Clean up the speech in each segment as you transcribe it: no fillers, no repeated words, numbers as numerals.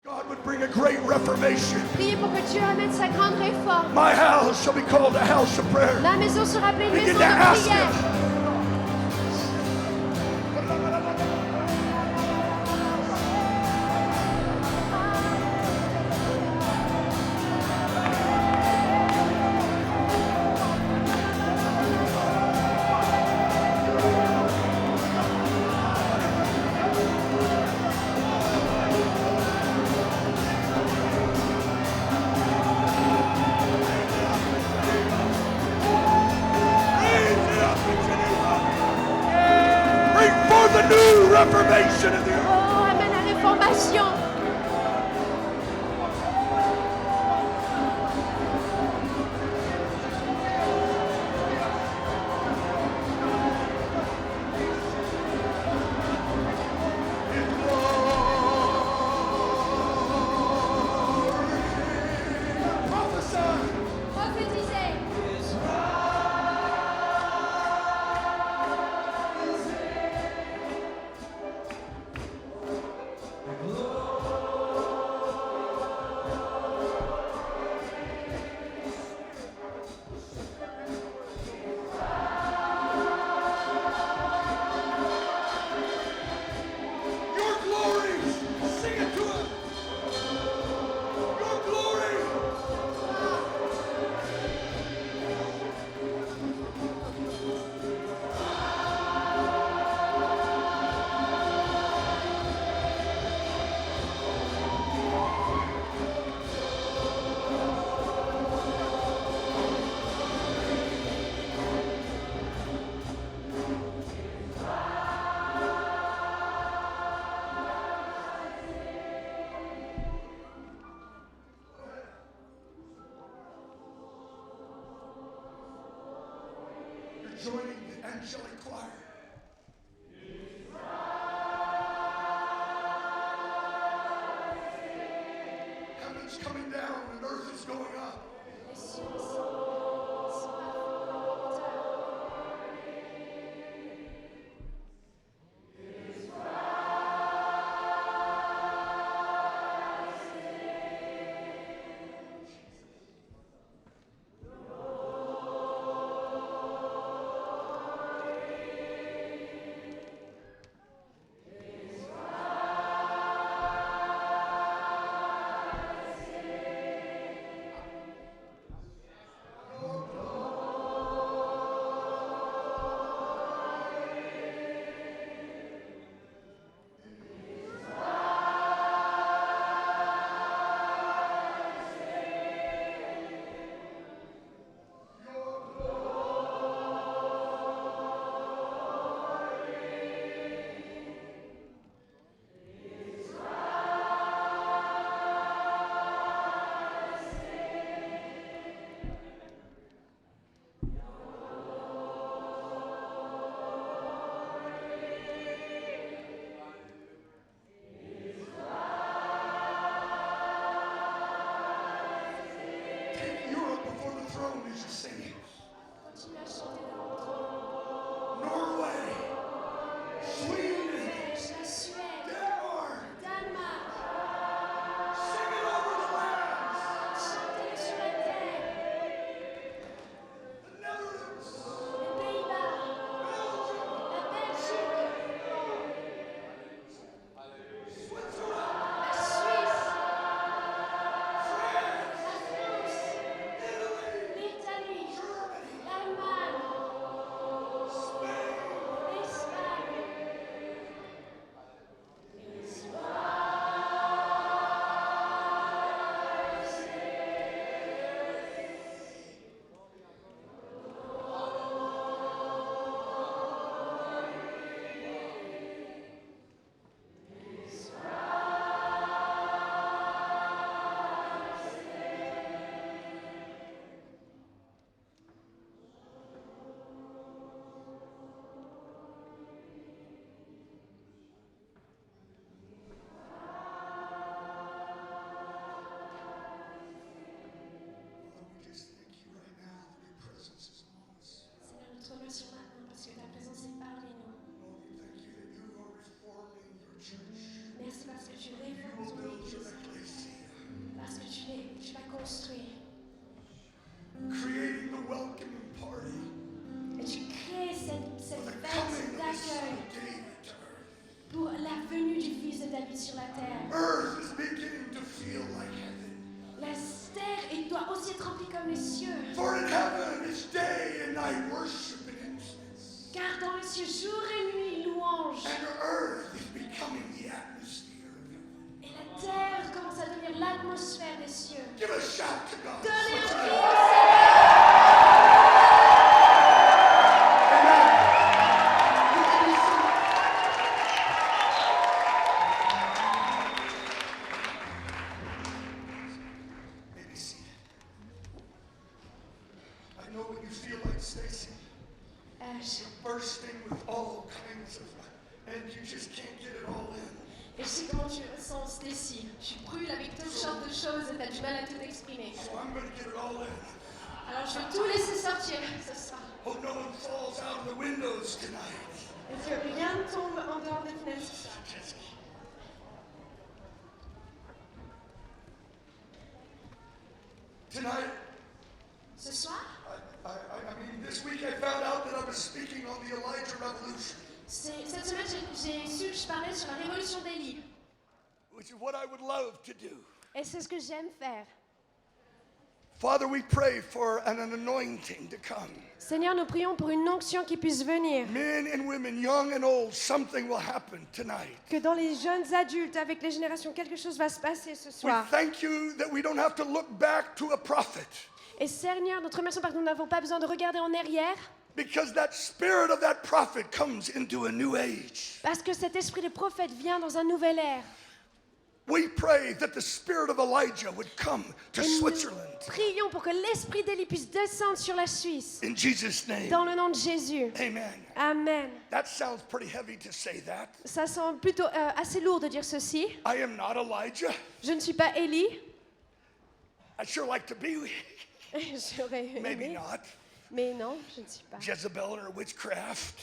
God would bring a great reformation. Priez pour que Dieu amène sa grande réforme. My house shall be called a house of prayer. La maison sera appelée une Begin maison to de ask prière. Him. Bring forth a new reformation in the earth. Oh, amène la réformation. Prophesy. Prophétisez. Your glory. Sing it to Him. Your glory. You're joining the angelic choir. Heaven's coming down and earth is going up. établi sur la terre. Earth is beginning to feel like heaven. La terre il doit aussi être remplie comme les cieux. For in heaven is day and night worship and incense. Car dans les cieux, jour et nuit, louange. And earth is becoming the atmosphere of heaven. Et la terre commence à devenir l'atmosphère des cieux. Give a shout to God. Donnez un cri Amen. au You may be seated. May be seated. I know what you feel like, Stacy. Bursting with all kinds of, and you just can't get it all in. Et je sais comment tu ressens, Stacy. Tu brûles avec toutes sortes de choses et t'as du mal à tout exprimer. So I'm going to get it all in. Alors je vais tout laisser sortir ce soir. Hope no one falls out of the windows tonight. Et que rien ne tombe en dehors des fenêtres ce soir. Tonight, Ce soir, I mean, this week I found out that I was speaking on the Elijah Revolution, cette semaine, j'ai su que je parlais sur la révolution d'Élie. which is what I would love to do. Et c'est ce que j'aime faire. Father, we pray for an anointing to come. Seigneur, nous prions pour une onction qui puisse venir. Men and women, young and old, something will happen tonight. Que dans les jeunes adultes, avec les générations, quelque chose va se passer ce We soir. thank you that we don't have to look back to a prophet, Et Seigneur, nous te remercions parce que nous n'avons pas besoin de regarder en arrière. because that spirit of that prophet comes into a new age. Parce que cet esprit de prophète vient dans un nouvel ère. We pray that the spirit of Elijah would come to Et nous Switzerland. prions pour que l'esprit d'Élie puisse descendre sur la Suisse. In Jesus' name. Dans le nom de Jésus. Amen. Amen. That sounds pretty heavy to say that. Ça semble plutôt assez lourd de dire ceci. I am not Elijah. Je ne suis pas Élie. I sure like to be. J'aurais Maybe aimé. not. Mais non, je ne suis pas. Jezebel and her witchcraft.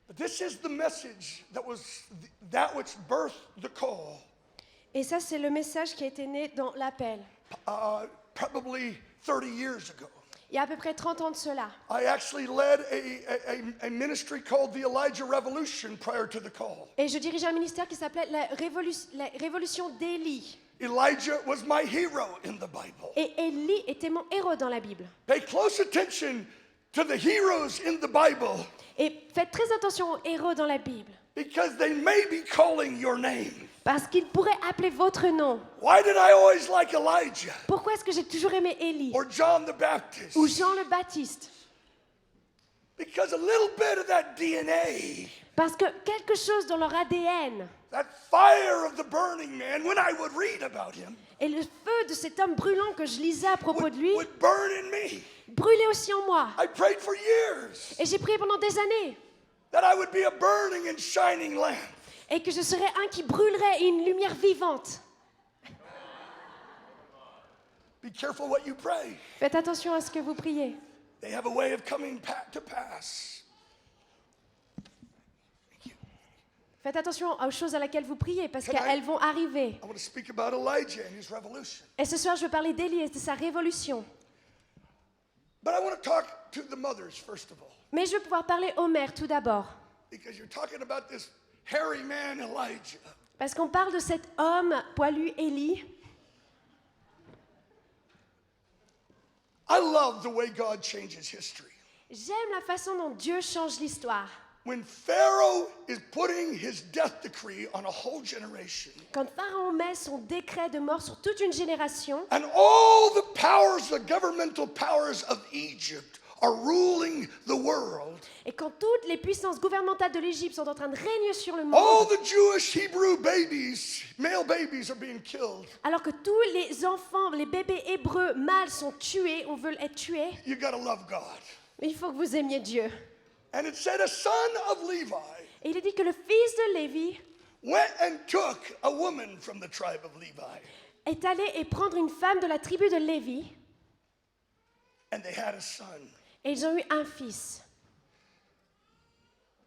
But this is the message that which birthed the call. Et ça, c'est le message qui a été né dans l'appel. Probably 30 years ago. Il y a à peu près 30 ans de cela. I actually led a ministry called the Elijah Revolution prior to the call. Et je dirigeais un ministère qui s'appelait la Révolution d'Élie. Elijah was my hero in the Bible. Et Élie était mon héros dans la Bible. Pay close attention to the heroes in the Bible, Et faites très attention aux héros dans la Bible. because they may be calling your name. Parce qu'ils pourraient appeler votre nom. Why did I always like Elijah Pourquoi est-ce que j'ai toujours aimé Élie or John the Baptist? ou Jean le Baptiste? Because a little bit of that DNA, Parce que quelque chose dans leur ADN that fire of the burning man, when I would read about him, et le feu de cet homme brûlant que je lisais à propos de lui would burn in me. brûlait aussi en moi. I prayed for years Et j'ai prié pendant des années that I would be a burning and shining lamp. et que je serais un qui brûlerait une lumière vivante. Be careful what you pray. Faites attention à ce que vous priez. They have a way of coming to pass. Faites attention aux choses à laquelle vous priez parce Can I- qu'elles vont arriver. I want to speak about Elijah and his revolution. Et ce soir, je veux parler d'Élie et de sa révolution. But I want to talk to the mothers first of all, Mais je veux pouvoir parler aux mères tout d'abord. because you're talking about this hairy man, Elijah. Parce qu'on parle de cet homme poilu Élie. I love the way God changes history. J'aime la façon dont Dieu change l'histoire. When Pharaoh is putting his death decree on a whole generation, Quand Pharaon met son décret de mort sur toute une génération, and all the powers, the governmental powers of Egypt are ruling the world, et quand toutes les puissances gouvernementales de l'Égypte sont en train de régner sur le all monde, the Jewish Hebrew babies, male babies, are being killed. alors que tous les enfants, les bébés hébreux mâles sont tués, on veut être tués, You got to love God. il faut que vous aimiez Dieu. And it said a son of Levi Et il est dit que le fils de Lévi went and took a woman from the tribe of Levi, est allé et prendre une femme de la tribu de Lévi, and they had a son. et ils ont eu un fils.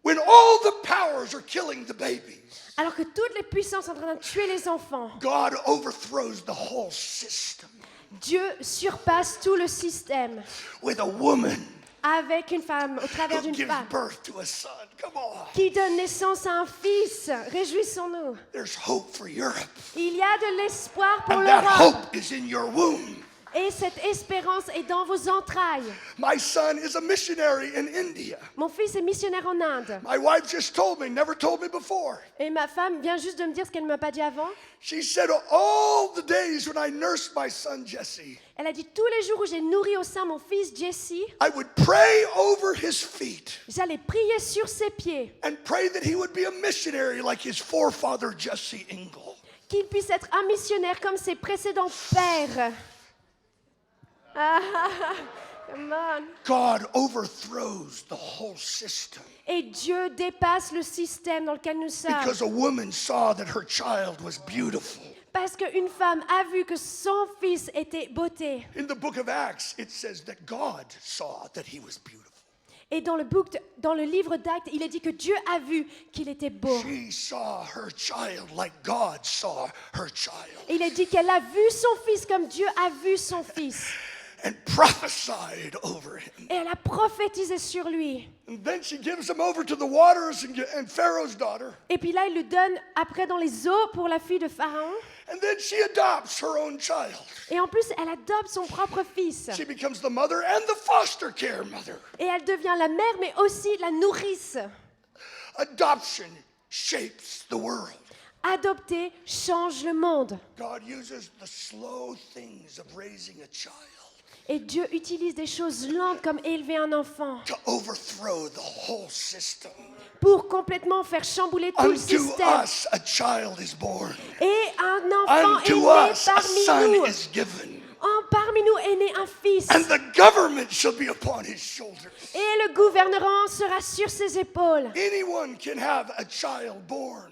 When all the powers are killing the babies, Alors que toutes les puissances sont en train de tuer les enfants, God overthrows the whole system Dieu surpasse tout le système with a woman avec une femme, au travers who d'une gives femme, birth to a son. Come on. qui donne naissance à un fils. Réjouissons-nous. There's hope for Europe. Il y a de l'espoir pour And that l'Europe. hope is in your womb. Et cette espérance est dans vos entrailles. My son is a missionary in India. Mon fils est missionnaire en Inde. My wife just told me, never told me before. Et ma femme vient juste de me dire ce qu'elle ne m'a pas dit avant. She said, all the days when I nursed my son Jesse, Elle a dit tous les jours où j'ai nourri au sein mon fils Jesse, I would pray over his feet j'allais prier sur ses pieds, and pray that he would be a missionary like his forefather Jesse Engel. qu'il puisse être un missionnaire comme ses précédents pères. Ah, come on. God overthrows the whole system Et Dieu dépasse le système dans lequel nous sommes. because a woman saw that her child was beautiful. Parce qu'une femme a vu que son fils était beauté. In the book of Acts, it says that God saw that he was beautiful. Et dans le livre d'Actes, il est dit que Dieu a vu qu'il était beau. She saw her child like God saw her child Et il est dit qu'elle a vu son fils comme Dieu a vu son fils. and prophesied over him. Et elle a prophétisé sur lui. And then she gives him over to the waters and Pharaoh's daughter. Et puis là, il le donne après dans les eaux pour la fille de Pharaon. And then she adopts her own child. Et en plus, elle adopte son propre fils. She becomes the mother and the foster care mother. Et elle devient la mère, mais aussi la nourrice. Adoption shapes the world. Adopter change le monde. God uses the slow things of raising a child Et Dieu utilise des choses lentes comme élever un enfant to overthrow the whole system. pour complètement faire chambouler tout le Unto système. us a child is born. Et un enfant est Unto né us a parmi son nous. is given. Parmi nous est né un fils. And the government shall be upon his shoulders. Et le gouvernement sera sur ses épaules. Anyone can have a child born,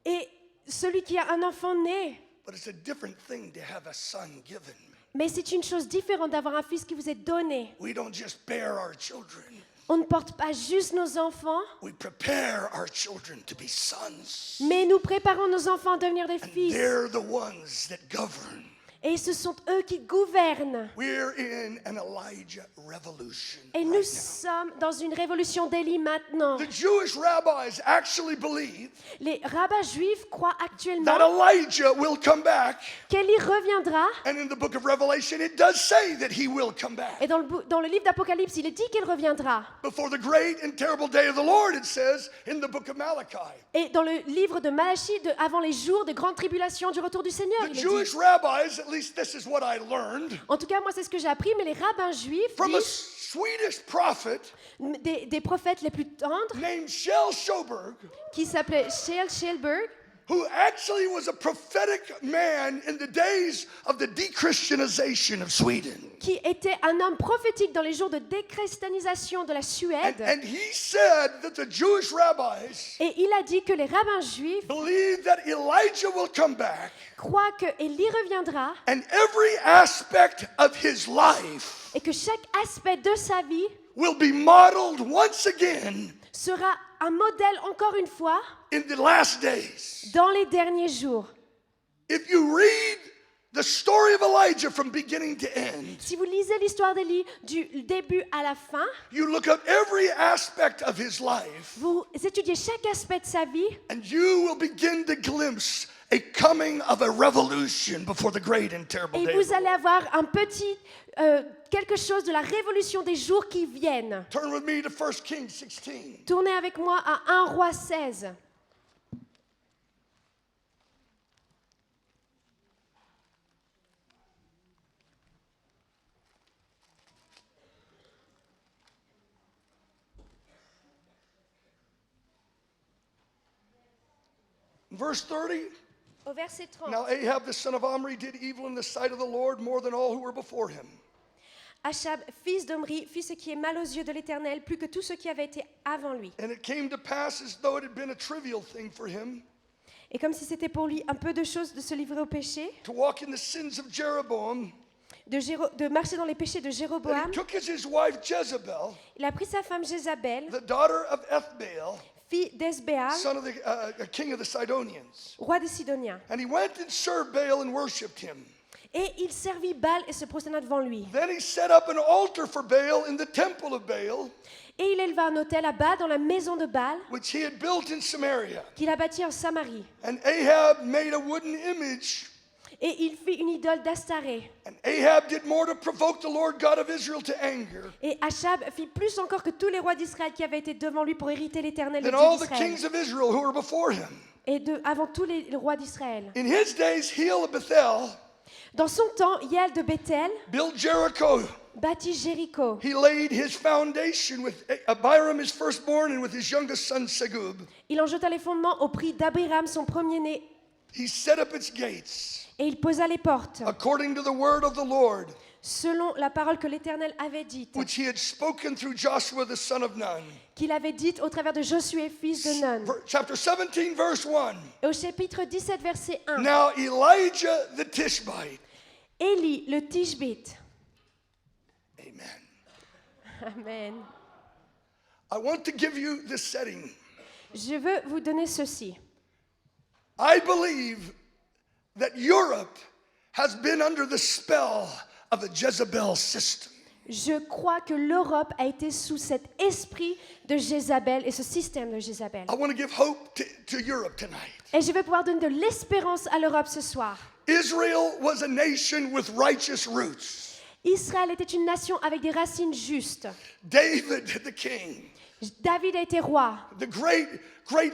Et celui qui a un enfant né. but it's a different thing to have a son given. Mais c'est une chose différente d'avoir un fils qui vous est donné. We don't just bear our children. On ne porte pas juste nos enfants, We prepare our children to be sons. mais nous préparons nos enfants à devenir des And fils. they're the ones that govern. Et ce sont eux qui gouvernent. We're in an Elijah revolution. Et nous right now. sommes dans une révolution d'Élie maintenant. The Jewish rabbis actually believe Les rabbins juifs croient actuellement that Elijah will come back. qu'Élie reviendra. And in the book of Revelation, it does say that he will come back. Et dans le livre d'Apocalypse, il est dit qu'il reviendra. Before the great and terrible day of the Lord, it says in the book of Malachi. Et dans le livre de Malachie, avant les jours de grande tribulation du retour du Seigneur, The il est dit. Jewish rabbis, at least this is what I learned, En tout cas, moi, c'est ce que j'ai appris, mais les rabbins juifs from a disent, Swedish prophet des prophètes les plus tendres, named Shel Sjoberg, qui s'appelait Shel Shelberg, who actually was a prophetic man in the days of the de-Christianization of Sweden. qui était un homme prophétique dans les jours de déchristianisation de la Suède. And he said that the Jewish rabbis Et il a dit que les rabbins juifs believe that Elijah will come back croient que Élie reviendra and every aspect of his life et que chaque aspect de sa vie will be modeled once again sera un modèle, encore une fois, in the last days. dans les derniers jours. If you read the story of Elijah from beginning to end, Si vous lisez l'histoire d'Élie du début à la fin, you look at every aspect of his life, vous étudiez chaque aspect de sa vie, and you will begin to glimpse a coming of a revolution before the great and terrible et day. vous allez avoir un petit quelque chose de la révolution des jours qui viennent. Turn with me to 1 Kings 16. Tournez avec moi à 1 Roi 16. Verse 30. Au verset 30. Now Ahab the son of Omri did evil in the sight of the Lord more than all who were before him. Achab, fils d'Omri, fit ce qui est mal aux yeux de l'Éternel, plus que tout ce qui avait été avant lui. And it came to pass as though it had been a trivial thing for him Et comme si c'était pour lui un peu de choses de se livrer au péché, to walk in the sins of Jeroboam, de marcher dans les péchés de that Jéroboam, he took as his wife Jezebel, il a pris sa femme Jézabel, the daughter of Ethbaal, fille d'Esbéal, son of the king of the Sidonians. roi des Sidoniens. And he went and served Baal and worshipped him. Et il servit Baal et se prosterna devant lui. Then he set up an altar for Baal in the temple of Baal, Et il éleva un autel à Baal dans la maison de Baal, which he had built in Samaria. qu'il a bâti en Samarie. And Ahab made a wooden image. Et il fit une idole d'Astaré. And Ahab did more to provoke the Lord God of Israel to anger Et Achab fit plus encore que tous les rois d'Israël qui avaient été devant lui pour hériter l'Éternel, le than Dieu all the d'Israël. kings of Israel who were before him. Et avant tous les rois d'Israël. In his days, Hiel of Bethel Dans son temps, Hiel de Bethel built Jericho. bâtit Jéricho. He laid his foundation with Abiram, his firstborn, and with his youngest son, Segub. Il en jeta les fondements au prix d'Abiram, son premier-né, He set up its gates et il posa les portes, according to the word of the Lord, selon la parole que l'Éternel avait dite, which he had spoken through Joshua the son of Nun. qu'il avait dite au travers de Josué, fils de Nun. Chapter 17, verse 1. Et au chapitre 17, verset 1, Now Elijah the Tishbite. Élie, le Tishbite. Amen. Amen. I want to give you this setting. Je veux vous donner ceci. I believe that Europe has been under the spell of the Jezebel system. Je crois que l'Europe a été sous cet esprit de Jézabel et ce système de Jézabel. I want to give hope to Europe tonight. Et je vais pouvoir donner de l'espérance à l'Europe ce soir. Israel was a nation with righteous roots. Israël était une nation avec des racines justes. David, the king, David a été roi. the great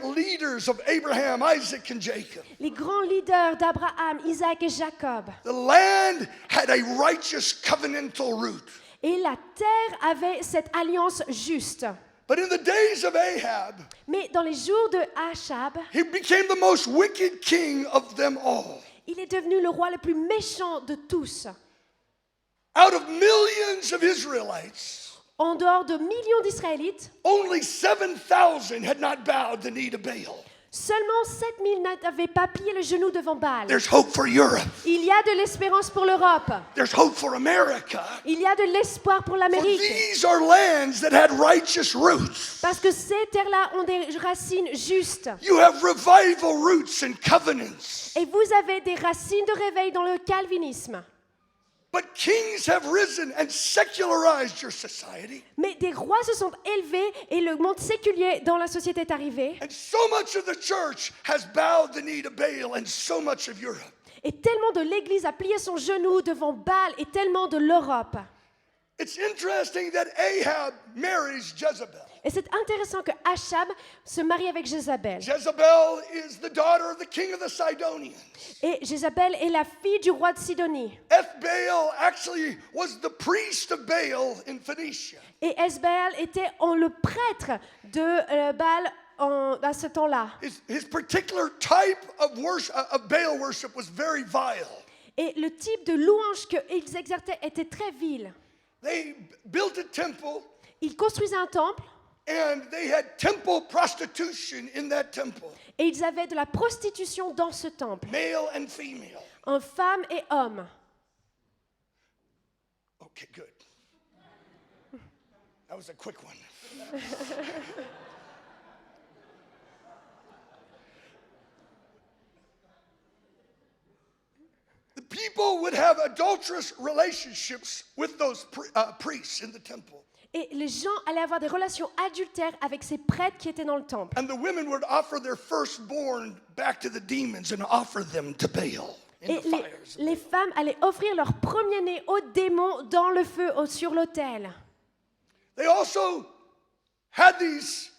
leaders of Abraham, Isaac, and Jacob. Les grands leaders d'Abraham, Isaac et Jacob. The land had a righteous covenantal root. Et la terre avait cette alliance juste. But in the days of Ahab, Mais dans les jours de Achab, he became the most wicked king of them all. il est devenu le roi le plus méchant de tous. Out of millions of Israelites, En dehors de millions d'Israélites, only 7,000 had not bowed the knee to Baal. seulement 7000 n'avaient pas plié le genou devant Baal. There's hope for Europe. Il y a de l'espérance pour l'Europe. There's hope for America. Il y a de l'espoir pour For l'Amérique. these are lands that had righteous roots. Parce que ces terres-là ont des racines justes. You have revival roots and covenants. Et vous avez des racines de réveil dans le calvinisme. But kings have risen and secularized your society. Mais des rois se sont élevés et le monde séculier dans la société est arrivé. And so much of the church has bowed the knee to Baal, and so much of Europe. Et tellement de l'Église a plié son genou devant Baal et tellement de l'Europe. It's interesting that Ahab marries Jezebel. Et c'est intéressant que Achab se marie avec Jézabel. Jezebel is the daughter of the king of the Sidonians. Et Jézabel est la fille du roi de Sidonie. Ethbaal actually was the priest of Baal in Phoenicia. Et Esbaal était le prêtre de Baal à ce temps-là. His particular type of worship, of Baal worship was very vile. Et le type de louange qu'ils exerçaient était très vil. They built a temple, Ils construisaient un temple and they had temple prostitution in that temple, et ils avaient de la prostitution dans ce temple, male and female. en femmes et hommes. Okay, good. That was a quick one. The people would have adulterous relationships with those priests in the temple. Et les gens allaient avoir des relations adultères avec ces prêtres qui étaient dans le temple. And the women would offer their firstborn back to the demons and offer them to Baal in Et the fires. les femmes allaient offrir leur premier-né aux démons dans le feu sur l'autel. They also had these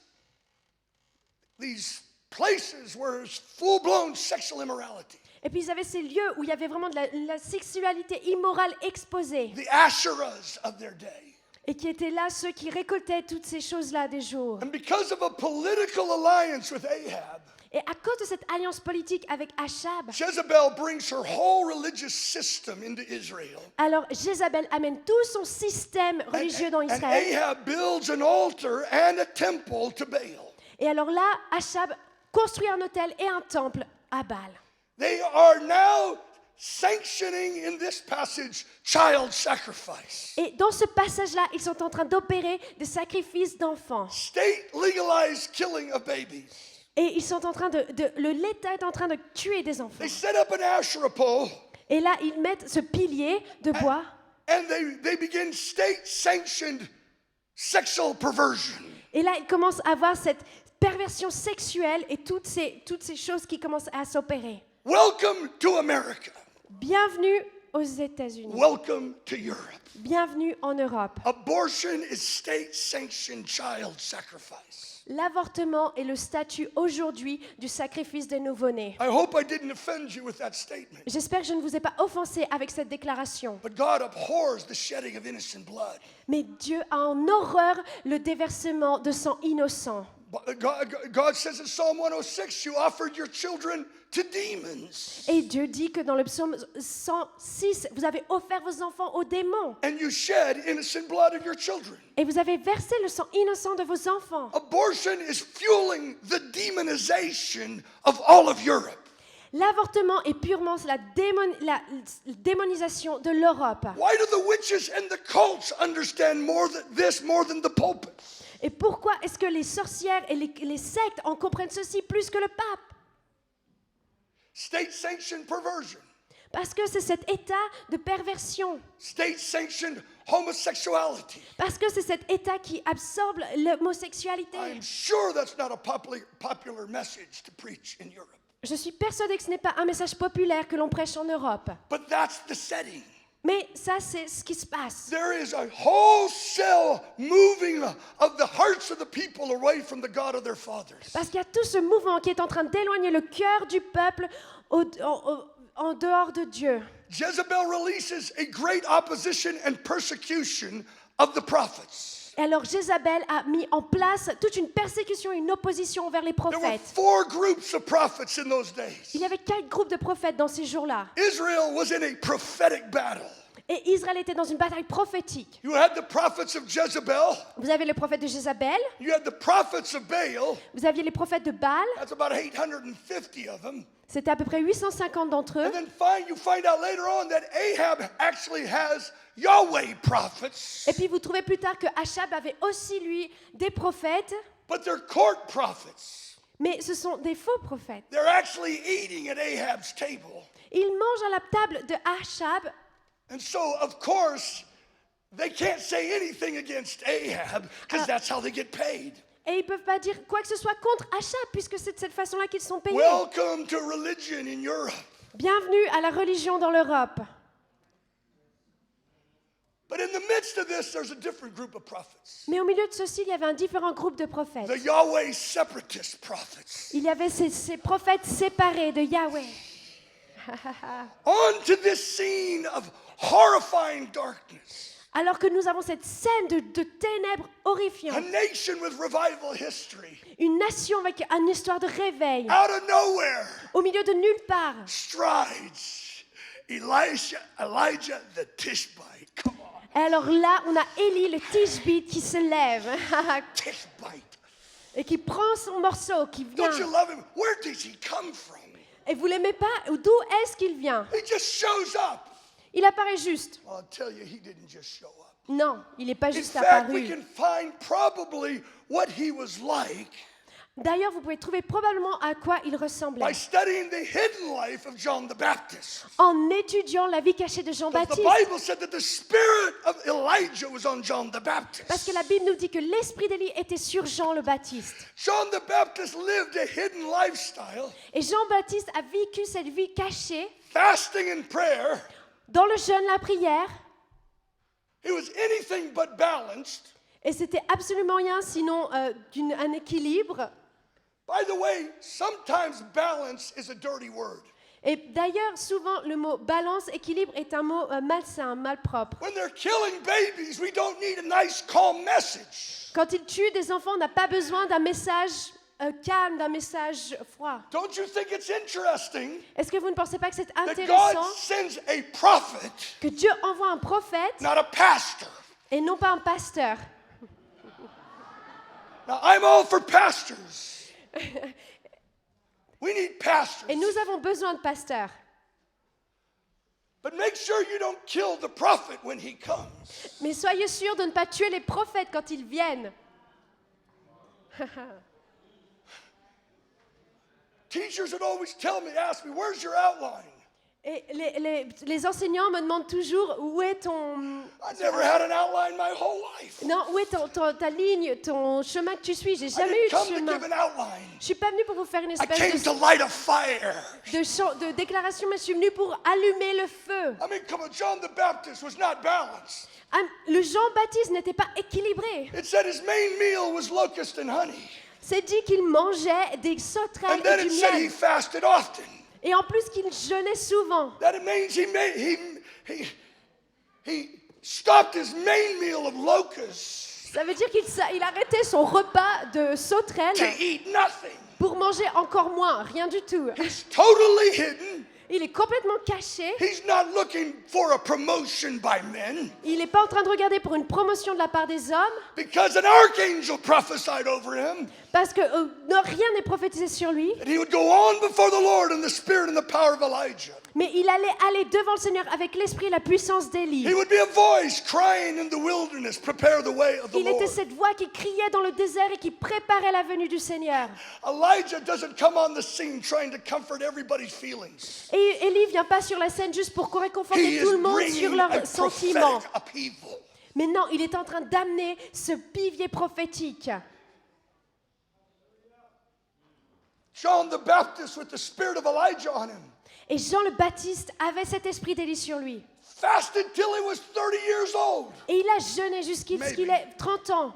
places where there's full-blown sexual immorality. Et puis ils avaient ces lieux où il y avait vraiment de la sexualité immorale exposée. The Asherahs of their day. Et qui étaient là ceux qui récoltaient toutes ces choses-là des jours. And because of a political alliance with Ahab, Et à cause de cette alliance politique avec Achab, Jezebel brings her whole religious system into Israel. alors Jézabel amène tout son système religieux dans And Israël. Ahab builds an altar and a temple to Baal. Et alors là, Achab construit un autel et un temple à Baal. They are now sanctioning in this passage child sacrifice. Et dans ce passage-là, ils sont en train d'opérer des sacrifices d'enfants. State legalized killing of babies. Et ils sont en train l'État est en train de tuer des enfants. They set up an Asherah pole, Et là, ils mettent ce pilier de bois and they begin state-sanctioned sexual perversion. et là, ils commencent à avoir cette perversion sexuelle et toutes ces choses qui commencent à s'opérer. Welcome to America. Bienvenue aux États-Unis. Welcome to Europe. Bienvenue en Europe. Abortion is state-sanctioned child sacrifice. L'avortement est le statut aujourd'hui du sacrifice des nouveau-nés. I hope I didn't offend you with that statement. J'espère que je ne vous ai pas offensé avec cette déclaration. But God abhors the shedding of innocent blood. Mais Dieu a en horreur le déversement de sang innocent. God says in Psalm 106, you offered your children to demons. Et Dieu dit que dans le psaume 106, vous avez offert vos enfants aux démons. And you shed innocent blood of your children. Et vous avez versé le sang innocent de vos enfants. Abortion is fueling the demonization of all of Europe. L'avortement est purement la démonisation de l'Europe. Why do the witches and the cults understand more than the pulpit? Et pourquoi est-ce que les sorcières et les sectes en comprennent ceci plus que le pape? State-sanctioned perversion. Parce que c'est cet état de perversion. State-sanctioned homosexuality. Parce que c'est cet état qui absorbe l'homosexualité. I'm sure that's not a popular message to preach in Europe. Je suis persuadée que ce n'est pas un message populaire que l'on prêche en Europe. But that's the setting. Mais ça, c'est ce qui se passe. There is a wholesale moving of the hearts of the people away from the God of their fathers. Parce qu'il y a tout ce mouvement qui est en train d'éloigner le cœur du peuple en dehors de Dieu. Jezebel releases a great opposition and persecution of the prophets. Et alors Jézabel a mis en place toute une persécution et une opposition envers les There were prophètes. 4 groups of prophets in those days. Il y avait 4 groupes de prophètes dans ces jours-là. Israel was in a prophetic battle. Et Israël était dans une bataille prophétique. You had the prophets of Jezebel. Vous avez les prophètes de Jézabel, You had the prophets of Baal. vous aviez les prophètes de Baal, That's about 850 of them. c'était à peu près 850 d'entre eux. And then you find out later on that Ahab actually has Yahweh prophets, Et puis vous trouvez plus tard que Achab avait aussi lui des prophètes, but they're court prophets. mais ce sont des faux prophètes. They're actually eating at Ahab's table. Ils mangent à la table de Achab. And so, of course, they can't say anything against Ahab because that's how they get paid. Et ils ne peuvent pas dire quoi que ce soit contre Achab, puisque c'est de cette façon-là qu'ils sont payés. Welcome to religion in Europe. Bienvenue à la religion dans l'Europe. But in the midst of this, there's a different group of prophets. Mais au milieu de ceci, il y avait un différent groupe de prophètes. The Yahweh separatist prophets. Il y avait ces prophètes séparés de Yahweh. On to this scene of horrifying darkness. Alors que nous avons cette scène de ténèbres A horrifiantes. nation with revival history. Une nation avec une histoire de réveil. Out of nowhere, Au milieu de nulle part. strides Elijah the Tishbite. Come on, Et alors là, on a Élie, le Tishbite, qui se lève Tishbite. et qui prend son morceau, qui vient. Don't you love him? Where does he come from? Et vous l'aimez pas? D'où est-ce qu'il vient? He just shows up. Il apparaît juste. Well, I'll tell you, he didn't just show up. Non, il n'est pas In juste fact, we apparu. can find probably what he was like D'ailleurs, vous pouvez trouver probablement à quoi il by ressemblait studying the hidden life of John the Baptist. en étudiant la vie cachée de The Jean-Baptiste. Bible said that the spirit of Elijah was on John the Parce Baptist. que la Bible nous dit que l'esprit d'Élie était sur Jean le Baptiste. John the Baptist lived a hidden lifestyle, Et Jean-Baptiste a vécu cette vie cachée fasting and prayer. dans le jeûne, la prière. It was anything but balanced. Et c'était absolument rien sinon un équilibre. By the way, sometimes balance is a dirty word. Et d'ailleurs, souvent, le mot balance, équilibre est un mot malsain, malpropre. When they're killing babies, we don't need a nice, calm message. Quand ils tuent des enfants, on n'a pas besoin d'un message calme, d'un message froid. Don't you think it's interesting Est-ce que vous ne pensez pas que c'est that God intéressant sends a prophet, que Dieu envoie un prophète not a pastor? et non pas un pasteur? Now, I'm all for pastors. We need pastors. Et nous avons besoin de pasteurs. But make sure you don't kill the prophet when he comes. Mais soyez sûrs de ne pas tuer les prophètes quand ils viennent. Teachers would always ask me, where's your outline? Et les enseignants me demandent toujours où est ton... I never had an outline my whole life. Non, où est ta ligne, ton chemin que tu suis? J'ai I jamais eu didn't come de to chemin. give an outline. Je suis pas venue pour vous faire une I espèce came to light a fire. de déclaration, mais je suis venue pour allumer le feu. I mean, come on, John the Baptist was not balanced. Le Jean-Baptiste n'était pas équilibré. It said his main meal was locust and honey. C'est dit qu'il mangeait des And sauterelles then et it du said he miel. fasted often. Et en plus qu'il jeûnait souvent. That it means he stopped his main meal of locusts Ça veut dire qu'il arrêtait son repas de to sauterelles eat nothing. pour manger encore moins, rien du tout. He's totally hidden. Il est complètement caché. He's not looking for a promotion by men Il n'est pas en train de regarder pour une promotion de la part des hommes, because an archangel prophesied over him parce que non, rien n'est prophétisé sur lui. that he would go on before the Lord in the spirit and the power of Elijah. Mais il allait aller devant le Seigneur avec l'esprit et la puissance d'Élie. He would be a voice crying in the wilderness, prepare the way of the Il était Lord. cette voix qui criait dans le désert et qui préparait la venue du Seigneur. Elijah doesn't come on the scene trying to comfort everybody's feelings. Et Élie vient pas sur la scène juste pour He réconforter is tout le monde sur bringing a leurs sentiments. prophetic upheaval. Mais non, il est en train d'amener ce pivier prophétique. John the Baptist with the spirit of Elijah on him Et Jean le Baptiste avait cet esprit d'Élie sur lui. fasted till he was 30 years old. Et il a jeûné jusqu'à ce qu'il ait 30 ans.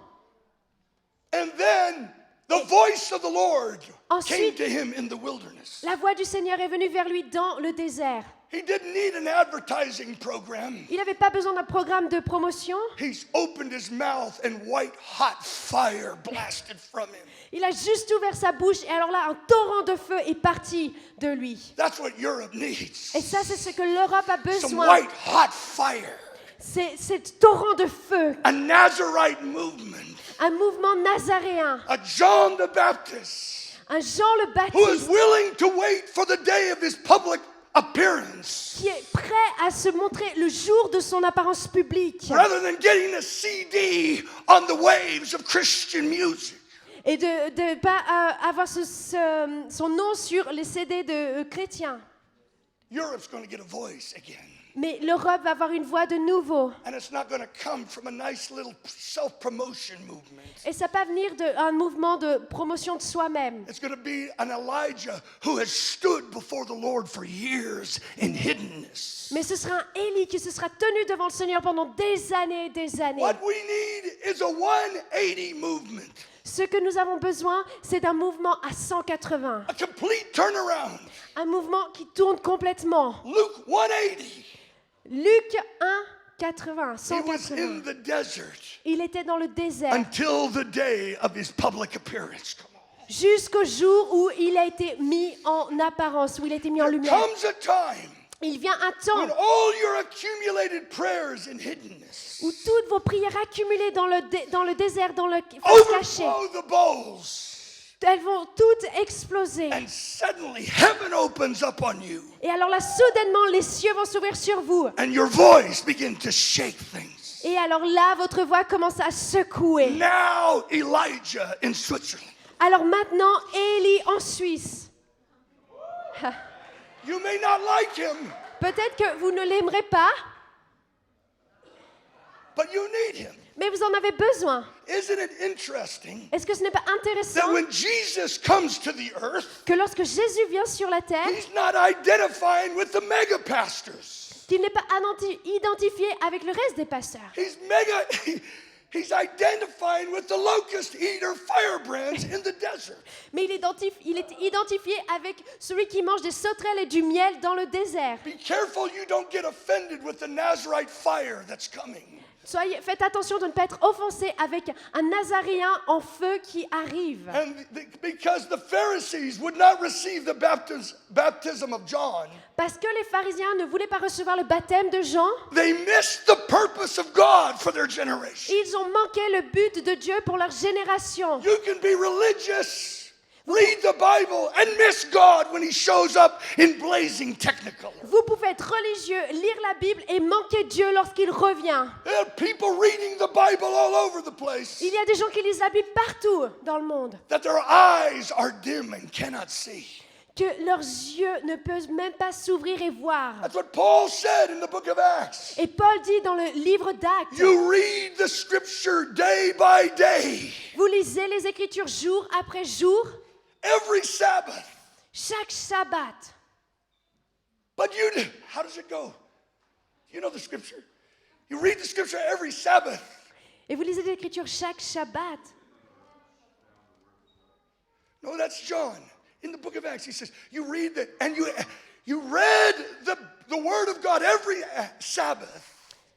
And then the voice of the Lord came Ensuite, to him in the wilderness. la voix du Seigneur est venue vers lui dans le désert. He didn't need an advertising program. Il n'avait pas besoin d'un programme de promotion. He's opened his mouth and white hot fire blasted from him. Il a juste ouvert sa bouche et alors là, un torrent de feu est parti de lui. That's what Europe needs. Et ça, c'est ce que l'Europe a Some besoin. white hot fire. C'est ce torrent de feu, A Nazarite movement. un mouvement nazaréen, A John the Baptist un Jean le who is Baptiste willing to wait for the day of his public appearance qui est prêt à se montrer le jour de son apparence publique rather than getting a CD on the waves of Christian music. et de ne pas avoir son nom sur les CD de chrétiens. Europe's going to get a voice again. Mais l'Europe va avoir une voix de nouveau. And it's not going to come from a nice little self-promotion movement. Et ça va pas venir d'un mouvement de promotion de soi-même. It's going to be an Elijah who has stood before the Lord for years in hiddenness. Mais ce sera un Élie qui se sera tenu devant le Seigneur pendant des années et des années. What we need is a 180 movement, Ce que nous avons besoin, c'est d'un mouvement à 180. a complete turnaround. Un mouvement qui tourne complètement. Luke 180. Luc 1, 80, He was 180. in the desert Il était dans le désert until the day of his public appearance. Come on. jusqu'au jour où il a été mis en apparence, où il a été mis en There lumière. comes a time Il vient un when temps all your accumulated prayers in hiddenness où toutes vos prières accumulées dans le désert, dans le face caché, overflow the bowls, elles vont toutes exploser. and suddenly heaven opens up on you, Et alors là, soudainement, les cieux vont s'ouvrir sur vous. and your voice begins to shake things. Et alors là, votre voix commence à secouer. Now Elijah in Switzerland. Alors maintenant, Élie en Suisse. You may not like him, Peut-être que vous ne l'aimerez pas, but you need him. mais vous en avez besoin. Isn't it interesting Est-ce que ce n'est pas that intéressant when Jesus comes to the earth, que lorsque Jésus vient sur la terre, he's not identifying with the mega pastors. qu'il n'est pas identifié avec le reste des pasteurs? He's identifying with the locust eater firebrands in the desert. Mais il est identifié avec celui qui mange des sauterelles et du miel dans le désert. Be careful you don't get offended with the Nazarite fire that's coming. Faites attention de ne pas être offensé avec un Nazaréen en feu qui arrive. Because the Pharisees would not receive the baptism of John, Parce que les pharisiens ne voulaient pas recevoir le baptême de Jean, they missed the purpose of God for their generation. ils ont manqué le but de Dieu pour leur génération. You can be religious, read the Bible, and miss God when he shows up in blazing technicolor. Vous pouvez être religieux, lire la Bible et manquer Dieu lorsqu'il revient. There are people reading the Bible all over the place, Il y a des gens qui lisent la Bible partout dans le monde, that their eyes are dim and cannot see. que leurs yeux ne peuvent même pas s'ouvrir et voir. That's what Paul said in the book of Acts. Et Paul dit dans le livre d'Actes, You read the scripture day by day, vous lisez les Écritures jour après jour, every Sabbath. chaque Sabbat. But how does it go? You know the scripture. You read the scripture every Sabbath. Et vous lisez les Écritures chaque Shabbat. No, that's John. In the book of Acts, he says, you read and you read the word of God every Sabbath.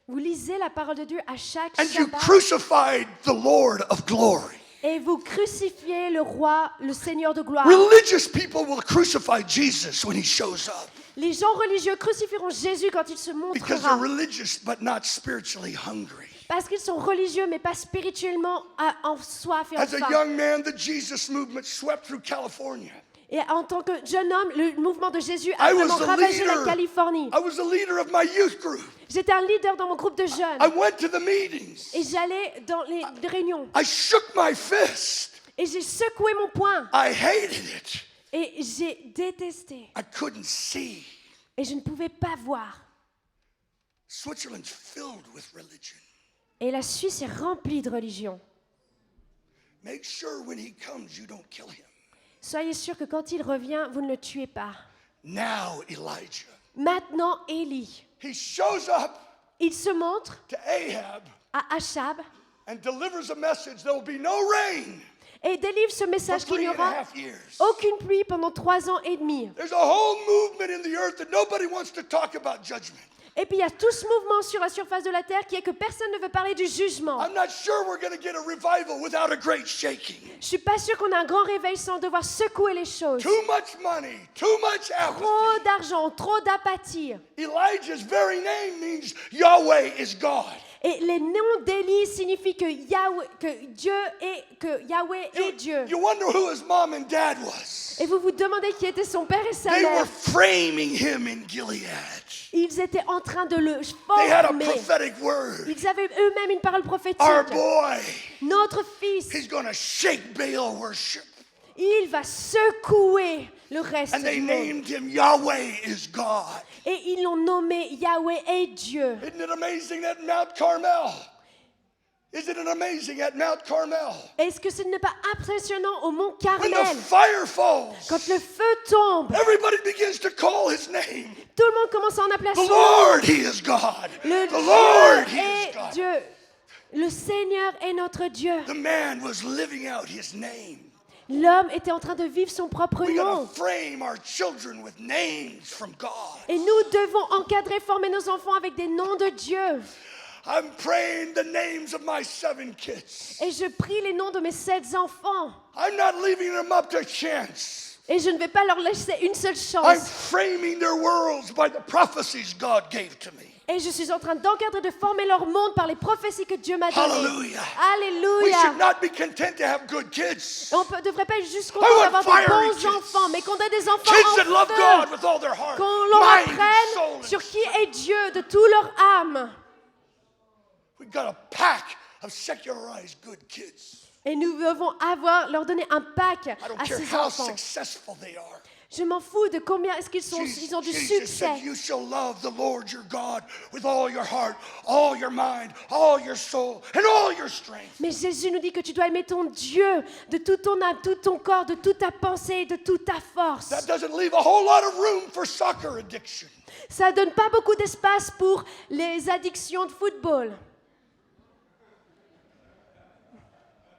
Vous lisez la parole de Dieu à chaque And you Shabbat. crucified the Lord of glory. Et vous crucifiez le roi, le Seigneur de gloire. Religious people will crucify Jesus when he shows up Les gens religieux crucifieront Jésus quand il se because they're montrera. religious but not spiritually hungry. Parce qu'ils sont religieux, mais pas spirituellement en soif et en As a faim. young man, the Jesus movement swept through California. Et en tant que jeune homme, le mouvement de Jésus a I vraiment was a ravagé la leader. Californie. I was a leader of my youth group. J'étais un leader dans mon groupe de I jeunes. went to the meetings. Et j'allais dans les réunions. I shook my fist. Et j'ai secoué mon poing. I hated it. Et j'ai détesté. I couldn't see. Et je ne pouvais pas voir. Switzerland's filled with religion. Et la Suisse est remplie de religion. Make sure when he comes, you don't kill him. Soyez sûrs que quand il revient, vous ne le tuez pas. Now, Elijah, Maintenant, Élie, he shows up il se montre to Ahab à Achab and delivers a message. There will be no rain et délivre ce for message qu'il n'y aura 3.5 years. aucune pluie pendant 3 ans et demi. There's a whole movement in the earth that nobody wants to talk about judgment. Et puis il y a tout ce mouvement sur la surface de la terre qui est que personne ne veut parler du jugement. I'm not sure we're going to get a revival without a great shaking. Je suis pas sûre qu'on a un grand réveil sans devoir secouer les choses. Too much money, too much Trop apathy. d'argent, trop d'apathie. Elijah's very name means Yahweh is God. Et les noms d'Élie signifient que Yahweh est Dieu. You wonder who his mom and dad was. Et vous vous demandez qui était son père et sa They were mère. framing him in Gilead. Ils étaient en train de le They had a former. prophetic word. Ils avaient eux-mêmes une parole prophétique. Our boy, Notre fils, he's going to shake Baal worship. il va secouer le reste And they du monde. named him Yahweh is God. Et ils l'ont nommé Yahweh est Dieu. Isn't it amazing at Mount Carmel? Isn't it amazing at Mount Carmel? Est-ce que ce n'est pas impressionnant au mont When the Carmel? fire falls, Quand le feu tombe, everybody begins to call his name. tout le monde commence à en appeler à The son nom. Lord, he is God. Le The Lord, Dieu he is est God. Dieu. Le Seigneur est notre Dieu. The man was living out his name. L'homme était en train de vivre son propre We nom. gotta frame our children with names from God. Et nous devons encadrer, former nos enfants avec des noms de Dieu. I'm praying the names of my 7 kids. Et je prie les noms de mes 7 enfants. I'm not leaving them up to chance. Et je ne vais pas leur laisser une seule I'm chance. framing their worlds by the prophecies God gave to me. Et je suis en train d'encadrer, de former leur monde par les prophéties que Dieu m'a données. Hallelujah. We Alléluia. should not be content to have good kids. On ne devrait pas être juste I content want d'avoir fiery de bons kids. enfants, mais qu'on ait des enfants Kids that love God en with feu. all their heart, Qu'on leur mind, and apprenne soul. sur qui est Dieu de toute leur âme. We've got a pack of secularized good kids. Et nous devons leur donner un pack I don't à care ces how enfants. successful they are. Je m'en fous de combien est-ce ils ont du Jesus succès. said, you shall love the Lord your God with all your heart, all your mind, all your soul, and all your strength. Mais Jésus nous dit que tu dois aimer ton Dieu de toute ton âme, tout ton corps, de toute ta pensée, de toute ta force. That doesn't leave a whole lot of room for soccer addiction. Ça donne pas beaucoup d'espace pour les addictions de football.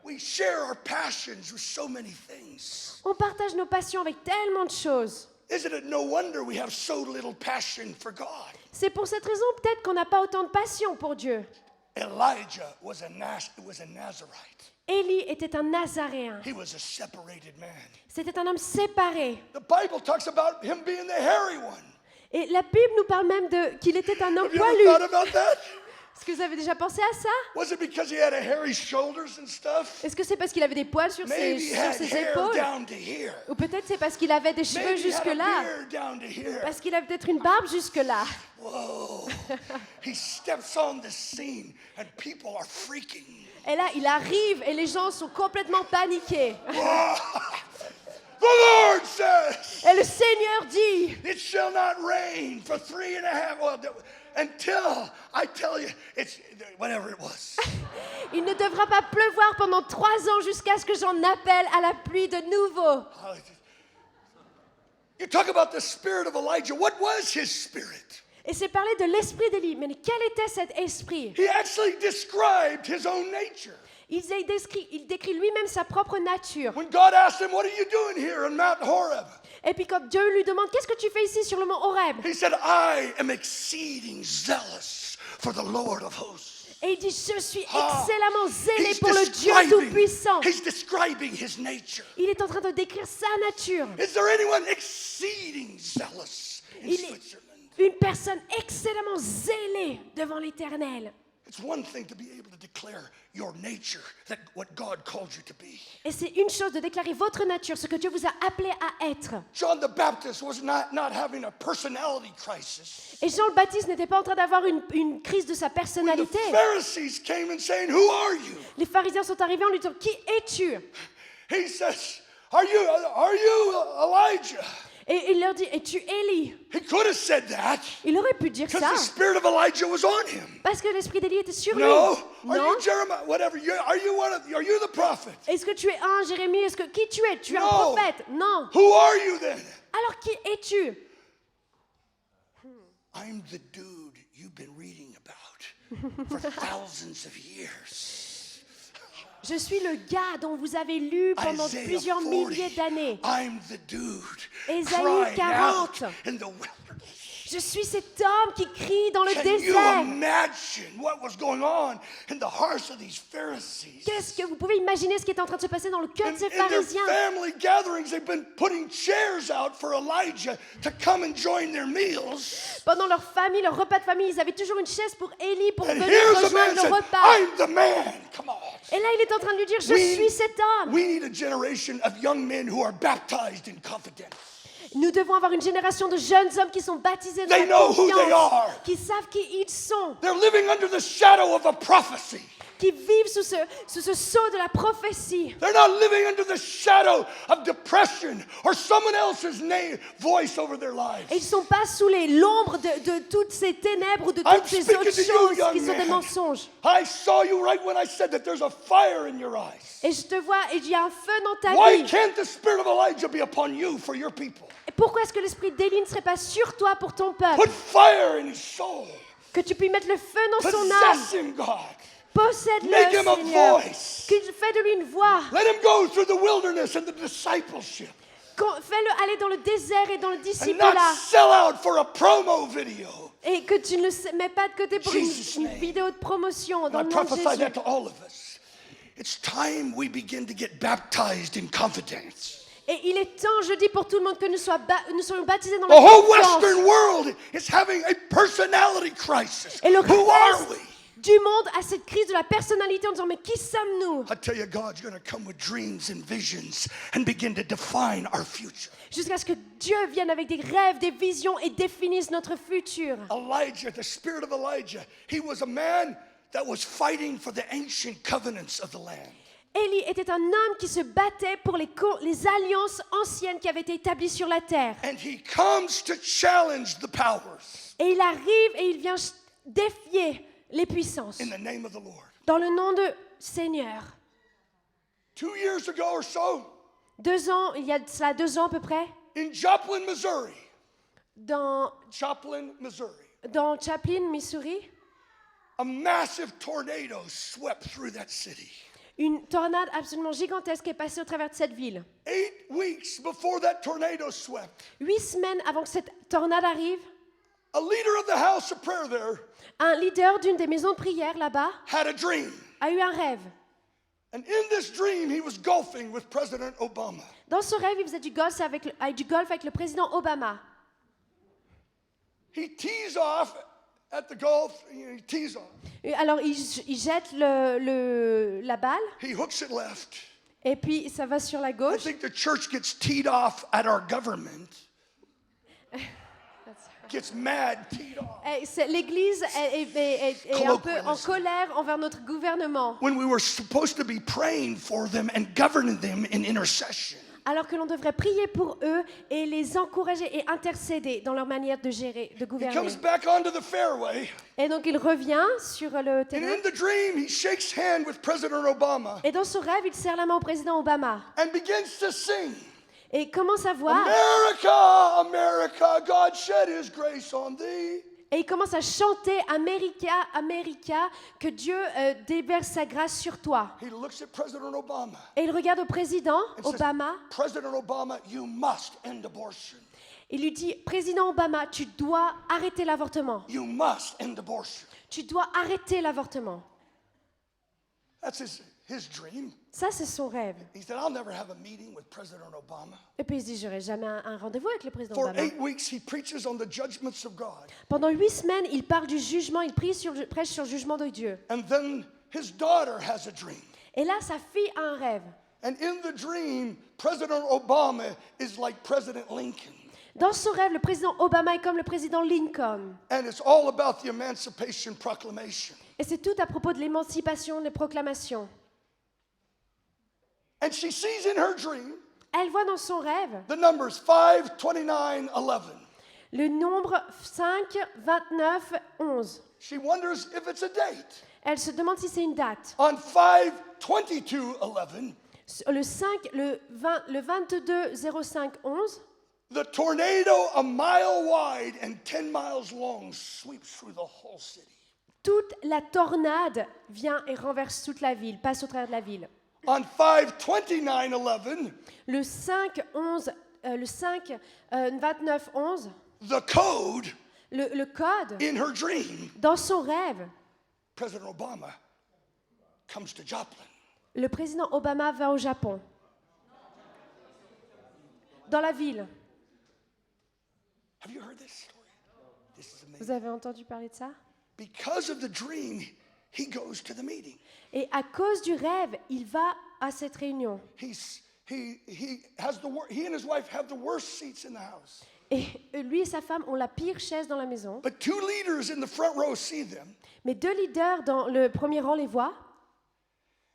We share our passions with so many things. On partage nos passions avec tellement de choses. Isn't it no wonder we have so little passion for God? C'est pour cette raison peut-être qu'on n'a pas autant de passion pour Dieu. Elijah was a Nazarite. Élie était un Nazaréen. He was a separated man. C'était un homme séparé. The Bible talks about him being the hairy one. Et la Bible nous parle même qu'il était un homme Have you ever poilu. thought about that? Est-ce que vous avez déjà pensé à ça? Was it because he had a hairy shoulders and stuff? Est-ce que c'est parce qu'il avait des poils sur Maybe he had ses hair épaules? down to here. Ou peut-être c'est parce qu'il avait des cheveux Maybe he had a jusque-là. beard down to here. Parce qu'il avait peut-être une barbe jusque-là. Whoa. He steps on the scene and people are freaking. Et là, il arrive et les gens sont complètement paniqués. The Lord says, Et le Seigneur dit, it shall not rain for 3.5, until I tell you, it's whatever it was. il ne devra pas pleuvoir pendant 3 ans jusqu'à ce que j'en appelle à la pluie de nouveau. You talk about the spirit of Elijah. What was his spirit? Et c'est parler de l'esprit d'Élie. Mais quel était cet esprit? He actually described his own nature. Il décrit lui-même sa propre nature. When God asked him, what are you doing here on Mount Horeb? Et puis quand Dieu lui demande, qu'est-ce que tu fais ici sur le mont Horeb? He said, I am exceeding zealous for the Lord of hosts. Et il dit, je suis excellemment zélé He's pour le Dieu Tout-Puissant. he's describing his nature. Il est en train de décrire sa nature. Is there anyone exceeding zealous in Il est Switzerland? une personne excellemment zélée devant l'Éternel. It's one thing to be able to declare your nature, that what God called you to be. Et c'est une chose de déclarer votre nature, ce que Dieu vous a appelé à être. John the Baptist was not having a personality crisis. Et Jean le Baptiste n'était pas en train d'avoir une crise de sa When the personnalité. Pharisees came and saying, who are you? Les pharisiens sont arrivés en lui disant, qui es-tu? He says, are you Elijah? Et il leur dit, es-tu Élie? He could have said that Il aurait pu dire because ça, the spirit of Elijah was on him. parce que l'esprit d'Élie était sur lui. No, are Non. you Jeremiah? Whatever. Are you the prophet? Est-ce que tu es un, Jérémie? Qui tu es? Tu es un No. prophète? Non. Who are you then? Alors qui es-tu? I'm the dude you've been reading about for thousands of years. Je suis le gars dont vous avez lu pendant Isaiah plusieurs 40. milliers d'années. I'm the dude Ésaïe crying out 40. in the wilderness. Je suis cet homme qui crie dans le Can you désert. imagine what was going on in the hearts of these Pharisees? Qu'est-ce que vous pouvez imaginer ce qui est en train de se passer dans le cœur In, de ces in their pharisiens? family gatherings, they've been putting chairs out for Elijah to come and join their meals. Pendant leur famille, leur repas de famille, ils avaient toujours une chaise pour Élie pour And venir here's a man rejoindre le saying, repas. I'm the man. Come on. Et là, il est en train de lui dire, je We- suis cet homme. We need a generation of young men who are baptized in confidence. Nous devons avoir une génération de jeunes hommes qui sont baptisés dans They la know who they confiance, are. qui savent qui ils sont, They're living under the shadow of a prophecy. qui vivent sous ce sceau de la prophétie. They're not living under the shadow of depression or someone else's voice over their lives. Et ils ne sont pas sous l'ombre de toutes ces ténèbres ou de I'm toutes ces speaking autres to you, choses young qui sont des man. mensonges. I saw you right when I said that there's a fire in your eyes. Et je te vois, et il y a un feu dans ta Why vie. can't the spirit of Elijah be upon you for your people? Et pourquoi est-ce que l'esprit d'Élie ne serait pas sur toi pour ton peuple? Put fire in his soul. Que tu puisses mettre le feu dans son âme. Possess him, God. Possède-le, Make him a Seigneur. voice. Fais de lui une voix. Let him go through the wilderness and the discipleship Fais-le aller dans le désert et dans le and disciple-là. not sell out for a promo video. Et que tu ne le mets pas de côté pour Jesus' une name. vidéo de promotion And dans I le nom de prophesy Jésus. that to all of us. It's time we begin to get baptized in confidence. Et il est temps, je dis pour tout le monde, que nous soyons baptisés dans The la whole confiance. Western world is having a personality crisis. Et le Who are reste we? du monde a cette crise de la personnalité en disant, mais qui sommes-nous? I tell you, God's going to come with dreams and visions and begin to define our future. Jusqu'à ce que Dieu vienne avec des rêves, des visions et définisse notre futur. Elijah, the spirit of Elijah, he was a man that was fighting for the ancient covenants of the land. Élie était un homme qui se battait pour les alliances anciennes qui avaient été établies sur la terre. And he comes to challenge the powers Et il arrive et il vient défier les puissances. in the name of the Lord. Dans le nom de Seigneur. 2 years ago or so, 2 ans, il y a de cela 2 ans à peu près, in Joplin, Missouri, dans Chaplin, Missouri, a massive tornado swept through that city. une tornade absolument gigantesque est passée au travers de cette ville. 8 weeks before that tornado swept, 8 semaines avant que cette tornade arrive, a leader of the house of prayer there un leader d'une des maisons de prière là-bas had a dream. a eu un rêve. And in this dream, he was golfing with President Obama. Dans ce rêve, il faisait du golf avec le président Obama. He tees off at the golf, he tees off. Et alors, il jette la balle, He hooks it left. et puis ça va sur la I gauche. think the church gets teed off at our government. Gets mad, teed off. Et l'Église est un peu en colère envers notre gouvernement. When we were supposed to be praying for them and governing them in intercession. alors que l'on devrait prier pour eux et les encourager et intercéder dans leur manière de gérer, de He gouverner. comes back onto the fairway, Et donc il revient sur le and terrain. in the dream, he shakes hand with President Obama Et dans son rêve, il serre la main au président Obama and begins to sing, et commence à voir, America, America, God shed his grace on thee. et il commence à chanter America, America, que Dieu déverse sa grâce sur toi. He looks at President Obama Et il regarde au président and says, Obama. President Obama, you must end abortion. Il lui dit, président Obama, tu dois arrêter l'avortement. You must end abortion. Tu dois arrêter l'avortement. That's his dream. Ça, c'est son rêve. He said, I'll never have a meeting with President Obama. Et puis il se dit, j'aurai jamais un rendez-vous avec le président For Obama. 8 weeks, he preaches on the judgments of God. Pendant 8 semaines, il parle du jugement, il prêche sur le jugement de Dieu. And then his daughter has a dream. Et là, sa fille a un rêve. And in the dream, President Obama is like President Lincoln. Dans son rêve, le président Obama est comme le président Lincoln. And it's all about the Emancipation Proclamation. Et c'est tout à propos de l'émancipation, des proclamations. And she sees in her dream Elle voit dans son rêve the numbers 5, 29, 11. le nombre 5, 29, 11. She wonders if it's a date. Elle se demande si c'est une date. On 5, 22, 11, Le 5, le 22, 05, 11, the tornado a mile wide and 10 miles long sweeps through the whole city. toute la tornade vient et renverse toute la ville, passe au travers de la ville. On 5, 29, 11, Le 5, 11, le 5, 29, 11, the code le code, in her dream, dans son rêve, President Obama comes to Joplin. le président Obama va au Japon. Dans la ville. Have you heard this story? This is amazing. Vous avez entendu parler de ça? Because of the dream, he goes to the meeting. Et à cause du rêve, il va à cette réunion. He and his wife have the worst seats in the house. Et lui et sa femme ont la pire chaise dans la maison. But 2 leaders in the front row see them Mais 2 leaders dans le premier rang les voient.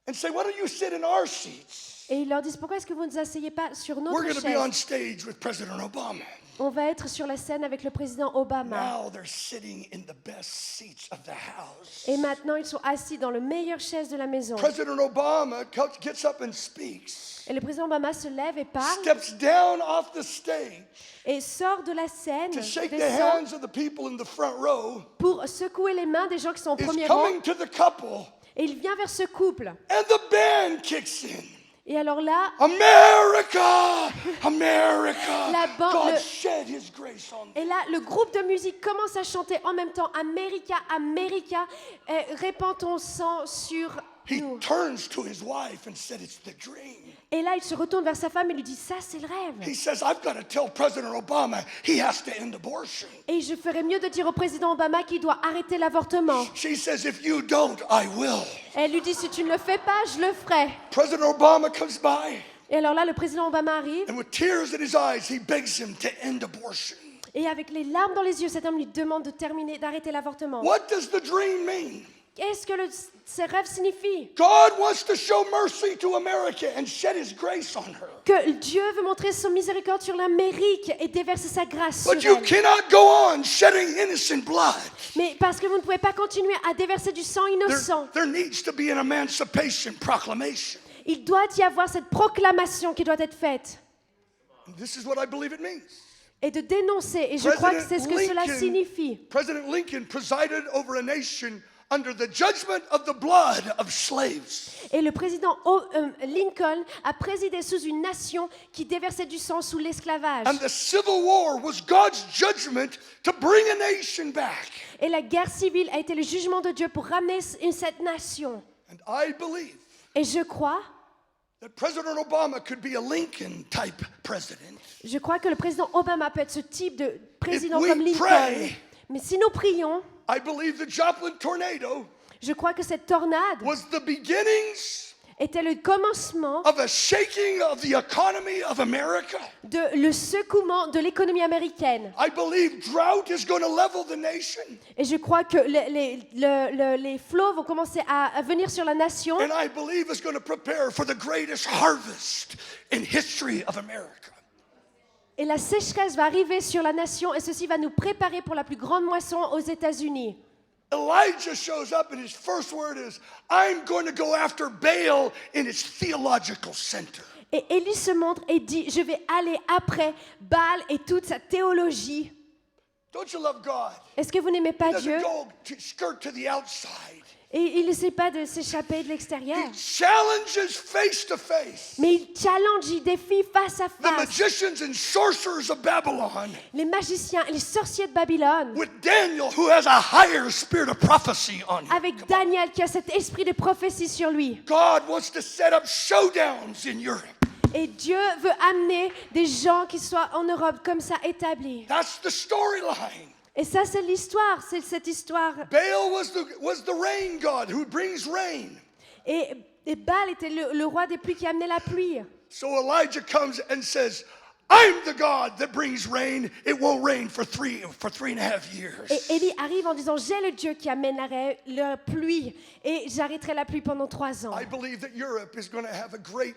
and say, why don't you sit in our seats? Et ils leur disent, pourquoi est-ce que vous ne vous asseyez pas sur We're notre going to be on chaise? stage with President Obama. On va être sur la scène avec le président Obama. Now they're sitting in the best seats of the house. Et maintenant, ils sont assis dans le meilleure chaise de la maison. President Obama gets up and speaks, Et le président Obama se lève et parle steps down off the stage et sort de la scène, to shake the descend hands of the people in the front row, pour secouer les mains des gens qui sont au is premier rang. coming to the couple, Et il vient vers ce couple. and the band kicks in. Et alors là, America, America, La ban- God le- shed his grace on et là, le groupe de musique commence à chanter en même temps America, America, répand ton sang sur He nous. turns to his wife and said, it's the dream. Et là, il se retourne vers sa femme et lui dit, ça c'est le rêve. He says, I've got to tell President Obama he has to end abortion. Et je ferais mieux de dire au président Obama qu'il doit arrêter l'avortement. She says, if you don't, I will. Elle lui dit, si tu ne le fais pas, je le ferai. President Obama comes by, Et alors là, le président Obama arrive and with tears in his eyes, he begs him to end abortion. et avec les larmes dans les yeux, cet homme lui demande de terminer, d'arrêter l'avortement. What does the dream mean? Qu'est-ce que ces rêves signifient? God wants to show mercy to America and shed his grace on her. Que Dieu veut montrer son miséricorde sur l'Amérique et déverser sa grâce sur But you elle. cannot go on shedding innocent blood. Mais parce que vous ne pouvez pas continuer à déverser du sang innocent. There needs to be an emancipation proclamation. Il doit y avoir cette proclamation qui doit être faite. And this is what I believe it means. Et de dénoncer. Et je crois que c'est ce que cela signifie. President Lincoln presided over a nation under the judgment of the blood of slaves. Et le président Lincoln a présidé sous une nation qui déversait du sang sous l'esclavage. And the Civil War was God's judgment to bring a nation back. Et la guerre civile a été le jugement de Dieu pour ramener cette nation. And I believe Et je crois President Obama could be a Lincoln-type president. Je crois que le président Obama peut être ce type de président If we comme Lincoln. pray, Mais si nous prions, I believe the Joplin tornado je crois que cette tornade was the beginnings était le commencement of a shaking of the economy of America. de le secouement de l'économie américaine. I believe drought is going to level the nation. Et je crois que les flots vont commencer à venir sur la nation. And I believe it's going to prepare for the greatest harvest in history of America. Et la sécheresse va arriver sur la nation et ceci va nous préparer pour la plus grande moisson aux États-Unis. Elijah shows up and his first word is, I'm going to go after Baal in its theological center. Et Élie se montre et dit, je vais aller après Baal et toute sa théologie. Don't you love God? Est-ce que vous n'aimez He pas doesn't Dieu? go to skirt to the outside. Et il n'essaie pas de s'échapper de l'extérieur. He challenges face to face. Mais il challenge, il défie face à The face. magicians and sorcerers of Babylon Les magiciens et les sorciers de Babylone, with Daniel, who has a higher spirit of prophecy on him. avec Daniel qui a cet esprit de prophétie sur lui. God wants to set up showdowns in Europe. Et Dieu veut amener des gens qui soient en Europe comme ça établis. That's the storyline. Et ça, c'est l'histoire, c'est cette histoire. Baal was the rain god who brings rain. Et Baal était le roi des pluies qui amenait la pluie. So Elijah comes and says, I'm the God that brings rain. It won't rain for 3.5 years. Et Élie arrive en disant, j'ai le Dieu qui amène la pluie et j'arrêterai la pluie pendant 3 ans. I believe that Europe is going to have a great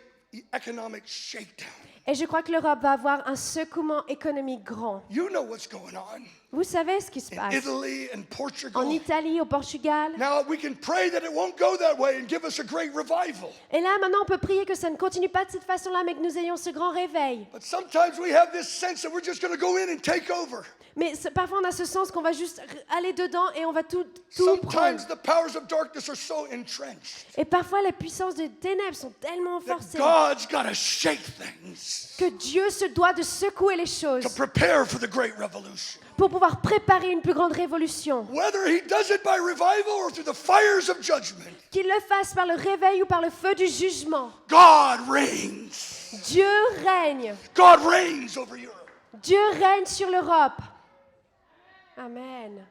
economic shakedown. Et je crois que l'Europe va avoir un secouement économique grand. You know what's going on Vous savez ce qui se in passe Italy and en Portugal. Italie, au Portugal. Now we can pray that it won't go that way and give us a great revival. Et là, maintenant, on peut prier que ça ne continue pas de cette façon-là, mais que nous ayons ce grand réveil. But sometimes we have this sense that we're just going to go in and take over. Mais parfois, on a ce sens qu'on va juste aller dedans et on va tout prendre. Sometimes the powers of darkness are so entrenched Et parfois, les puissances des ténèbres sont tellement that forcées God's got to shake things que Dieu se doit de secouer les choses to prepare for the great revolution. pour pouvoir préparer une plus grande révolution. Whether he does it by revival or through the fires of judgment, Qu'il le fasse par le réveil ou par le feu du jugement. God reigns. Dieu règne. God reigns over Europe. Dieu règne sur l'Europe. Amen.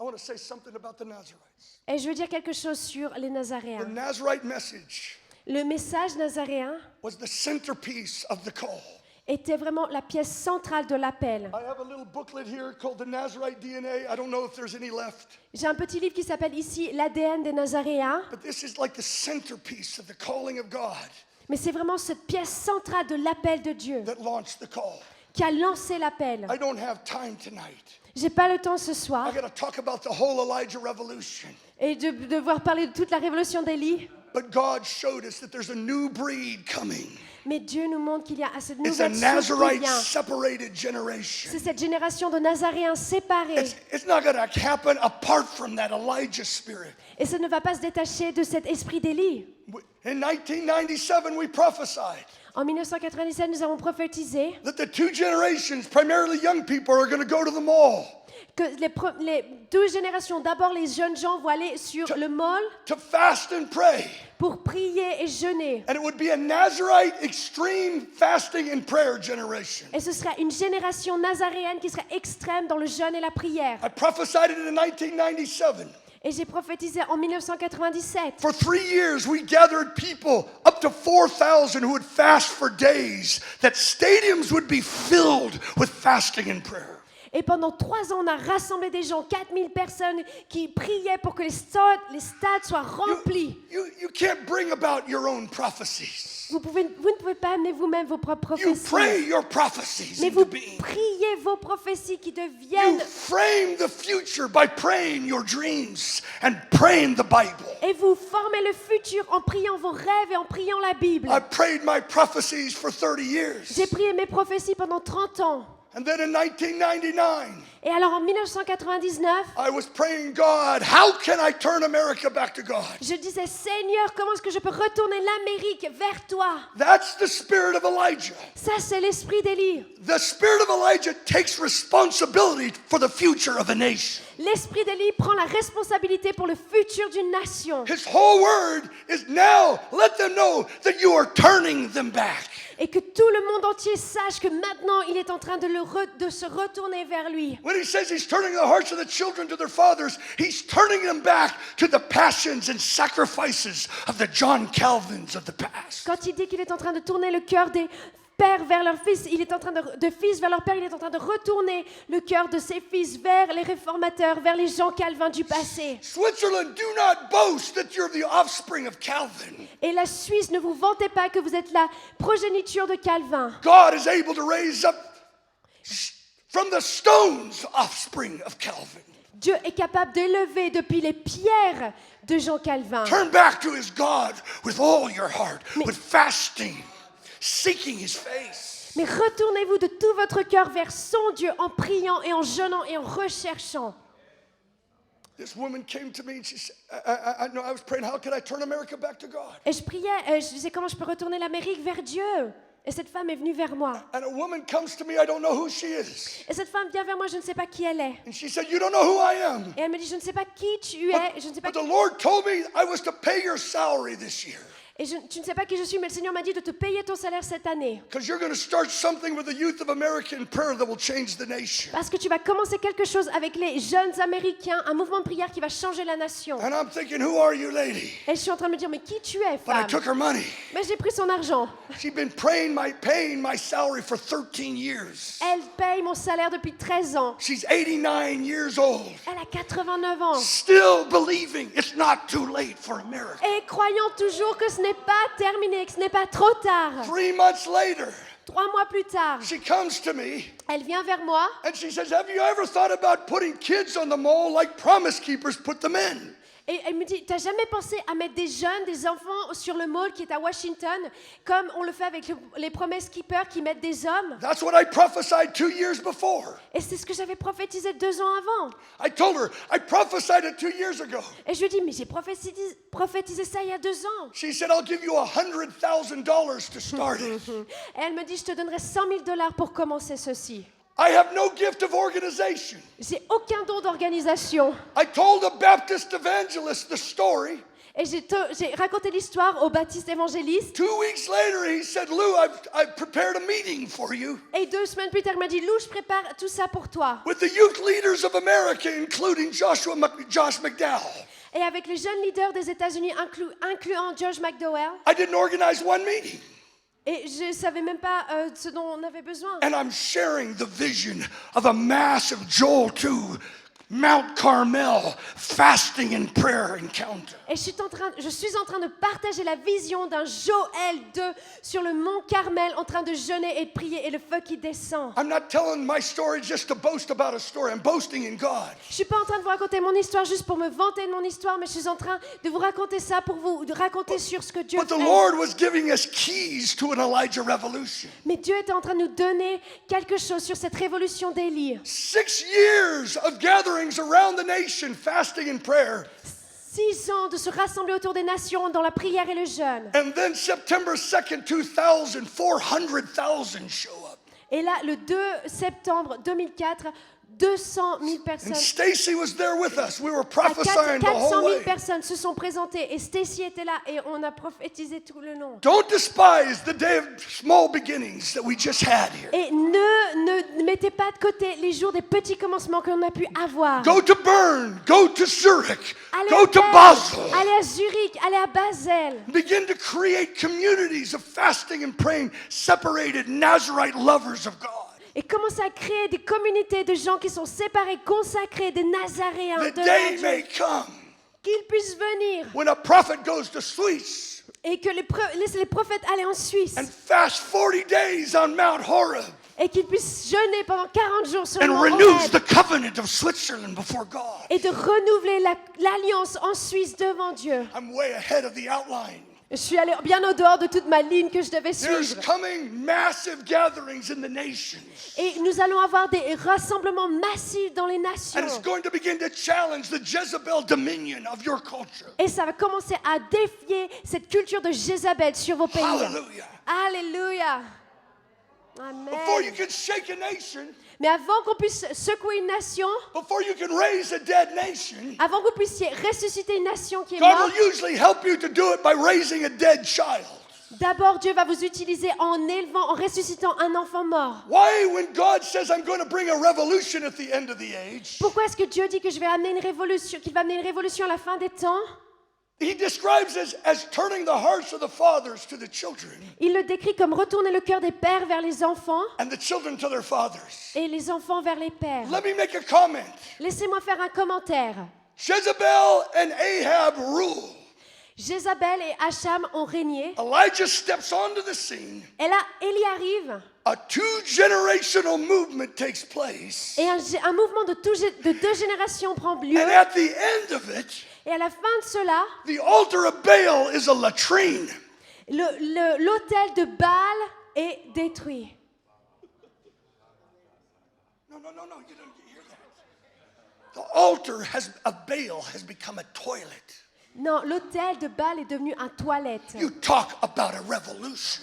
I want to say something about the Nazarites. Et je veux dire quelque chose sur les The Nazaréens. Nazarite message Le message nazaréen was the centerpiece of the call. était vraiment la pièce centrale de l'appel. I have a little booklet here called the Nazarite DNA. I don't know if there's any left, J'ai un petit livre qui s'appelle ici l'ADN des Nazaréens, but this is like the centerpiece of the calling of God mais c'est vraiment cette pièce centrale de l'appel de Dieu that launched the call. qui a lancé l'appel. I don't have time tonight. J'ai pas le temps ce I soir got to talk about the whole Elijah revolution. et de devoir parler de toute la révolution d'Élie, But God showed us that there's a new breed coming. mais Dieu nous montre qu'il y a cette It's a nouvelle souche qui Nazarite vient. separated generation. C'est cette génération de Nazaréens séparés. It's not going to happen apart from that Elijah spirit. Et ça ne va pas se détacher de cet esprit d'Élie. In 1997, we prophesied En 1997, nous avons prophétisé that the two generations, primarily young people, are going to go to the mall que les 2 générations, d'abord les jeunes gens vont aller sur le mall to fast and pray. pour prier et jeûner. And it would be a Nazarite extreme fasting and prayer generation. Et ce sera une génération nazaréenne qui sera extrême dans le jeûne et la prière. I prophesied it in 1997. Et j'ai prophétisé en 1997. For 3 years, we gathered people, up to 4,000, who would fast for days, that stadiums would be filled with fasting and prayer. Et pendant 3 ans, on a rassemblé des gens, 4000 personnes qui priaient pour que les stades soient remplis. You can't bring about your own prophecies. Vous ne pouvez pas amener vous-même vos propres You prophéties. pray your prophecies Mais into vous being. priez vos prophéties qui You deviennent. frame the future by praying your dreams and praying the Bible. Et vous formez le futur en priant vos rêves et en priant la Bible. I prayed my prophecies for 30 years. J'ai prié mes prophéties pendant 30 ans. And then in 1999, Et alors en 1999, I was praying, God, how can I turn America back to God? je disais, Seigneur, comment est-ce que je peux retourner l'Amérique vers toi? That's the spirit of Elijah. Ça, c'est l'esprit d'Élie. The spirit of Elijah takes responsibility for the future of a nation. L'esprit d'Élie prend la responsabilité pour le futur d'une nation. His whole word is now let them know that you are turning them back. et que tout le monde entier sache que maintenant il est en train de se retourner vers lui. When he says he's turning the hearts of the children to their fathers, he's turning them back to the passions and sacrifices of the John Calvins of the past. Quand il dit qu'il est en train de tourner le cœur des pères vers leurs fils, il est en train de fils vers leurs pères, il est en train de retourner le cœur de ses fils vers les réformateurs, vers les Jean Calvin du passé. Switzerland, do not boast that you're the offspring of Calvin. Et la Suisse, ne vous vantez pas que vous êtes la progéniture de Calvin. God is able to raise up from the stones offspring of Calvin. Dieu est capable d'élever depuis les pierres de Jean Calvin. Turn back to his God with all your heart, with fasting, seeking his face. Mais retournez-vous de tout votre cœur vers son Dieu en priant et en jeûnant et en recherchant. This woman came to me and she said, I was praying, how could I turn America back to God? Et je priais, je disais comment je peux retourner l'Amérique vers Dieu. Et cette femme est venue vers moi. And a woman comes to me, I don't know who she is. Et cette femme vient vers moi, je ne sais pas qui elle est. And she said, you don't know who I am. Et elle me dit, je ne sais pas qui tu es, je ne sais pas But the Lord told me I was to pay your salary this year. et tu ne sais pas qui je suis, mais le Seigneur m'a dit de te payer ton salaire cette année. Because you're going to start something with the youth of America in prayer that will change the nation. Parce que tu vas commencer quelque chose avec les jeunes Américains, un mouvement de prière qui va changer la nation. And I'm thinking, who are you, lady? Et je suis en train de me dire, mais qui tu es, But I femme? took her money. Mais j'ai pris son argent. She'd been paying my salary for 13 years. Elle paye mon salaire depuis 13 ans. She's 89 years old. Elle a 89 ans. Still believing it's not too late for America. Et croyant toujours que ce n'est pas terminé, que ce n'est pas trop tard. 3 months later, 3 mois plus tard, she comes to me elle vient vers moi and she says, have you ever thought about putting kids on the mall like Promise Keepers put them in? et elle me dit, t'as jamais pensé à mettre des jeunes, des enfants sur le mall qui est à Washington, comme on le fait avec les Promise Keepers qui mettent des hommes? That's what I prophesied 2 years before. Et c'est ce que j'avais prophétisé 2 ans avant. I told her, I prophesied it 2 years ago. Et je lui ai dit, mais j'ai prophétisé ça il y a 2 ans. She said, I'll give you $100,000 to start it. Et elle me dit, je te donnerai $100,000 pour commencer ceci. I have no gift of organization. J'ai aucun don d'organisation. I told a Baptist evangelist the story. Et j'ai raconté l'histoire au baptiste évangéliste. 2 weeks later, he said, Lou, I've prepared a meeting for you Et 2 semaines plus tard, il m'a dit, Lou, je prépare tout ça pour toi. with the youth leaders of America, including Josh McDowell. Et avec les jeunes leaders des États-Unis, incluant Josh McDowell. I didn't organize one meeting. Et je ne savais même pas ce dont on avait besoin. And I'm sharing the vision of a massive Joel 2 Mount Carmel fasting and prayer encounter. Et je suis en train de partager la vision d'un Joël 2 sur le mont Carmel en train de jeûner et de prier et le feu qui descend. I'm not telling my story just to boast about a story. I'm boasting in God. Je suis pas en train de vous raconter mon histoire juste pour me vanter de mon histoire, mais je suis en train de vous raconter ça pour vous raconter sur ce que Dieu But the fait. Lord was giving us keys to an Elijah revolution. Mais Dieu était en train de nous donner quelque chose sur cette révolution d'Élie. 6 years of gatherings around the nation, fasting and prayer. 6 ans de se rassembler autour des nations dans la prière et le jeûne. And then September 2nd, 2000, 400,000 show up. Et là, le 2 septembre 2004, 200 000 personnes. And Stacy was there with us. We were À prophesying the 400 whole 000 way. personnes se sont présentées et Stacy était là et on a prophétisé tout le long. Don't despise the day of small beginnings that we just had here. Et ne mettez pas de côté les jours des petits commencements qu'on a pu avoir. Go to Bern, go to Zurich, Allez go à to Berne, Basel. allez à Zurich, allez à Basel. Begin to create communities of fasting and praying, separated Nazarite lovers of God. Et commencez à créer des communautés de gens qui sont séparés, consacrés, des Nazaréens, The de day Dieu, may come qu'ils puissent venir when a prophet goes to Swiss et que les prophètes allaient en Suisse and fast 40 days on Mount Horeb et qu'ils puissent jeûner pendant 40 jours sur le and mont renews Horeb the covenant of Switzerland before God. et de renouveler l'alliance en Suisse devant Dieu. I'm way ahead of the outline. Je suis allée bien au dehors de toute ma ligne que je devais There's suivre. coming massive gatherings in the nations. Et nous allons avoir des rassemblements massifs dans les nations. And it's going to begin to challenge the Jezebel dominion of your culture. Et ça va commencer à défier cette culture de Jézabel sur vos pays. Hallelujah. Alléluia. Before you Amen. can shake a nation, Mais avant qu'on puisse secouer une nation, before you can raise a dead nation, avant que vous puissiez ressusciter une nation qui est God morte, will usually help you to do it by raising a dead child. D'abord, Dieu va vous utiliser en élevant, en ressuscitant un enfant mort. Why, when God says I'm going to bring a revolution at the end of the age, Pourquoi est-ce que Dieu dit que je vais amener une révolution, qu'il va amener une révolution à la fin des temps? He describes it as turning the hearts of the fathers to the children Il le décrit comme retourner le cœur des pères vers les enfants and the children to their fathers. et les enfants vers les pères. Let me make a comment. Laissez-moi faire un commentaire. Jezebel and Ahab rule. Jézabel et Acham ont régné. Elijah steps onto the scene. Et là, Élie arrive A two-generational movement takes place. et un mouvement de 2 générations prend lieu. And at the end of it, Et à la fin de cela, the altar of Baal is a latrine. l'autel de Baal est détruit. No, you don't hear that. The altar of Baal has become a toilet. Non, l'autel de Baal est devenu un toilette. You talk about a revolution.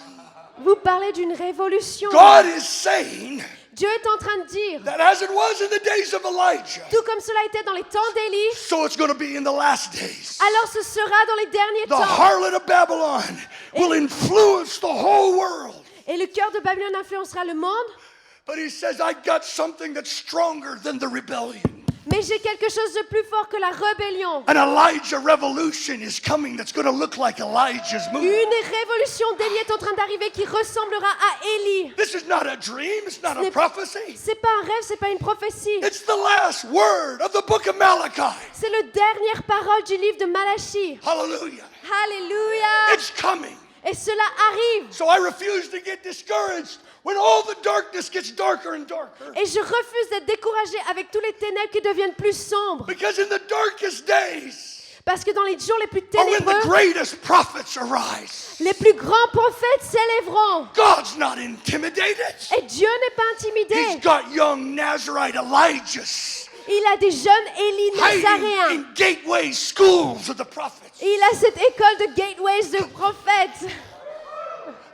Vous parlez d'une révolution. God is saying Dieu est en train de dire, that as it was in the days of Elijah, tout comme cela était dans les temps d'Élie, so it's going to be in the last days. alors ce sera dans les derniers The temps. harlot of Babylon will influence the whole world. Et le cœur de Babylone influencera le monde. But he says, I got something that's stronger than the rebellion. Mais j'ai quelque chose de plus fort que la rébellion. An Elijah revolution is coming that's going to look like Elijah's movement. Une révolution d'Élie est en train d'arriver qui ressemblera à Élie. This is not a dream, it's not a n'est- prophecy. C'est pas un rêve, c'est pas une prophétie. It's the last word of the book of Malachi. C'est la dernière parole du livre de Malachie. Hallelujah. Alléluia. It's coming. Et cela arrive. So I refuse to get discouraged when all the darkness gets darker and darker. Et je refuse d'être découragée avec tous les ténèbres qui deviennent plus sombres. Because in the darkest days Parce que dans les jours les plus are when the ténébreux, greatest prophets arise. les plus grands prophètes s'élèveront. God's not intimidated. Et Dieu n'est pas He's intimidé. got young Nazarite Elijahs Il a des jeunes Élie hiding nazaréens. in gateway schools of the prophets. Il a cette école de gateways de prophètes.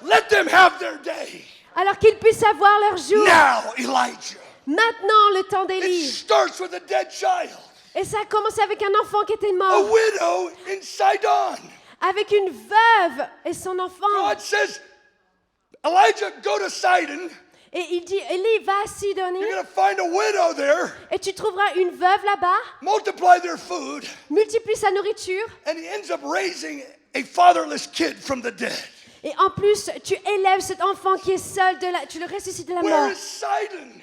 Let them have their day. Alors qu'ils puissent avoir leur jour. Now, Elijah. Maintenant, le temps It d'Élie. starts with a dead child. Et ça a commencé avec un enfant qui était A mort. widow in Sidon. Avec une veuve et son enfant. God says, Elijah, go to Sidon. Et il dit, Élie, va à Sidonie. You're going to find a widow there. Et tu trouveras une veuve là-bas. Multiply their food. Multiplie sa nourriture. And he ends up raising a fatherless kid from the dead. Et en plus, tu élèves cet enfant qui est seul, tu le ressuscites de la Where mort. is Sidon?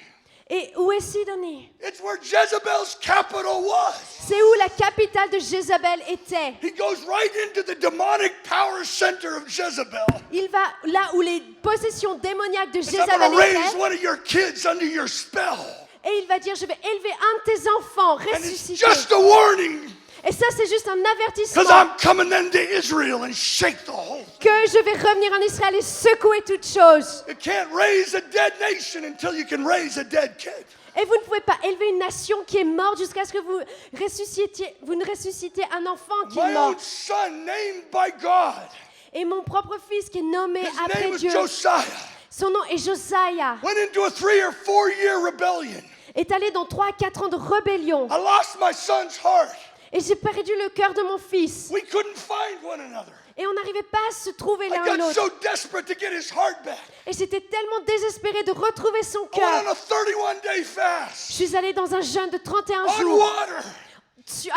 Et où est Sidonie? It's where Jezebel's capital was. C'est où la capitale de Jézabel était. He goes right into the demonic power center of Jezebel. Il va là où les possessions démoniaques de He says, I'm Jézabel going to raise étaient. one of your kids under your spell. Et il va dire, je vais élever un de tes enfants And it's ressuscités. just a warning. Et ça, c'est juste un Because avertissement I'm coming then to Israel and shake the whole. que je vais revenir en Israël et secouer toutes choses. You can't raise a dead nation until you can raise a dead kid. Et vous ne pouvez pas élever une nation qui est morte jusqu'à ce que vous ne ressuscitez un enfant qui est My mort. own son, named by God, Et mon propre fils qui est nommé his après name was Dieu, Josiah, son nom est Josiah, went into a 3 or 4 year rebellion. est allé dans 3 à 4 ans de rébellion. I lost my son's heart. Et j'ai perdu le cœur de mon fils. We couldn't find one another. Et on n'arrivait pas à se trouver I l'un got l'autre. so desperate to get his heart back. Et j'étais tellement désespérée de retrouver son I went on cœur. a 31-day Je fast suis allée dans un jeûne de 31 on jours water.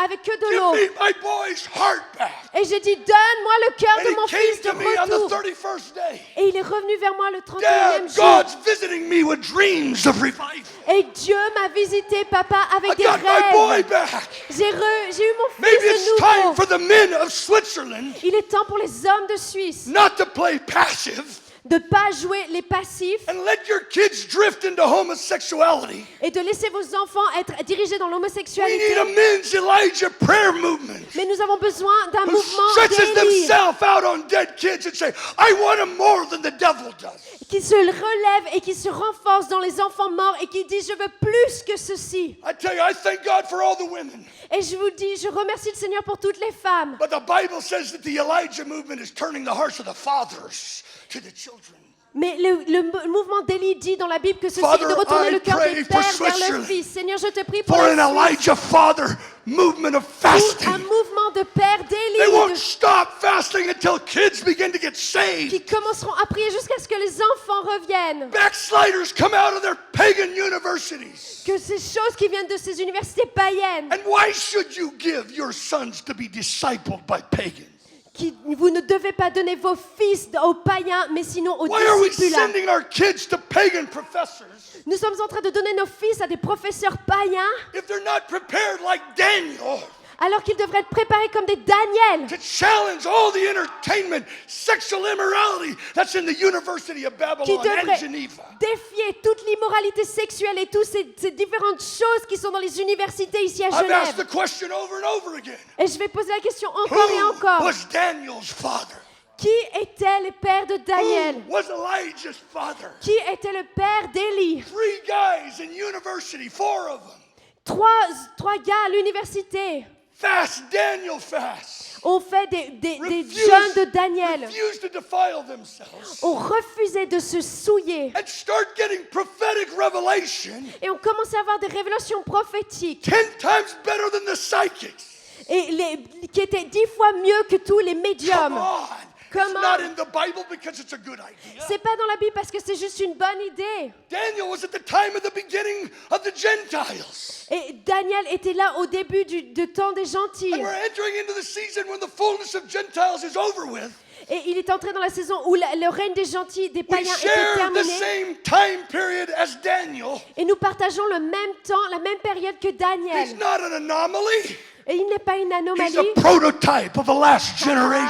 avec que de Give l'eau. me my boy's heart back. Et j'ai dit, donne-moi le cœur And de he mon came fils de to me on the retour. 31st day. Et il est revenu vers moi le Dad, 31e jour. God's visiting me with dreams of revival. Et Dieu m'a visité, papa, I avec des got my boy rêves. back. J'ai eu mon Maybe fils it's de time nouveau. for the men of Switzerland Il est temps pour les hommes de Suisse not to play passive de ne pas jouer les passifs and let your kids drift into homosexuality. et de laisser vos enfants être dirigés dans We need a l'homosexualité. men's Elijah prayer movement Mais nous avons besoin d'un who mouvement stretches d'Élie themselves out on dead kids and say, I want them more than the devil does. qui se relève et qui se renforce dans les enfants morts et qui dit je veux plus que ceci. I tell you, I thank God for all the women. Et je vous dis, je remercie le Seigneur pour toutes les femmes. But the Bible says that the Elijah movement is turning the hearts of the fathers to the children. Mais le mouvement d'Élie dit dans la Bible que ceci Father, est de retourner I le cœur pray des for pères vers Switzerland. leurs fils. Seigneur, je te prie pour For la an Suisse. Elijah father movement of ou fasting. un mouvement de père They d'Élie, won't stop fasting until kids begin to get saved. qui commenceront à prier jusqu'à ce que les enfants reviennent. Backsliders come out of their pagan universities. Que ces choses qui viennent de ces universités païennes, And why should you give your sons to be discipled by pagans? vous ne devez pas donner vos fils aux païens, mais sinon aux Why are we disciples. sending our kids to pagan professors Nous sommes en train de donner nos fils à des professeurs païens, if they're not prepared like Daniel alors qu'ils devraient être préparés comme des Daniel, to challenge all the entertainment, sexual immorality that's in the University of qui Babylon and devraient Geneva? défier toute l'immoralité sexuelle et toutes ces différentes choses qui sont dans les universités ici à I've asked the Genève. question over and over again. Et je vais poser la question encore et Who encore. was Daniel's father? Qui était le père de Daniel? Who was Elijah's father? Qui était le père d'Élie? 3 guys in university, 4 of them. Trois gars à l'université Fast Daniel fast. ont fait des jeûnes de Daniel, refused to defile themselves ont refusé de se souiller and start getting prophetic revelation et ont commencé à avoir des révélations prophétiques 10 times better than the psychics. et qui étaient 10 fois mieux que tous les Come médiums. on. Come It's not on. in the Bible because it's a good idea. C'est pas dans la Bible parce que c'est juste une bonne idée. Daniel was at the time of the beginning of the Gentiles. Et Daniel était là au début du temps des gentils. And we're entering into the season when the fullness of Gentiles is over with. Et il est entré dans la saison où le règne des gentils, des We païens était share the terminé. same time period as Daniel. Et nous partageons le même temps, la même période que He's Daniel. not an anomaly. Et il n'est pas une He's anomalie. a prototype of the last generation.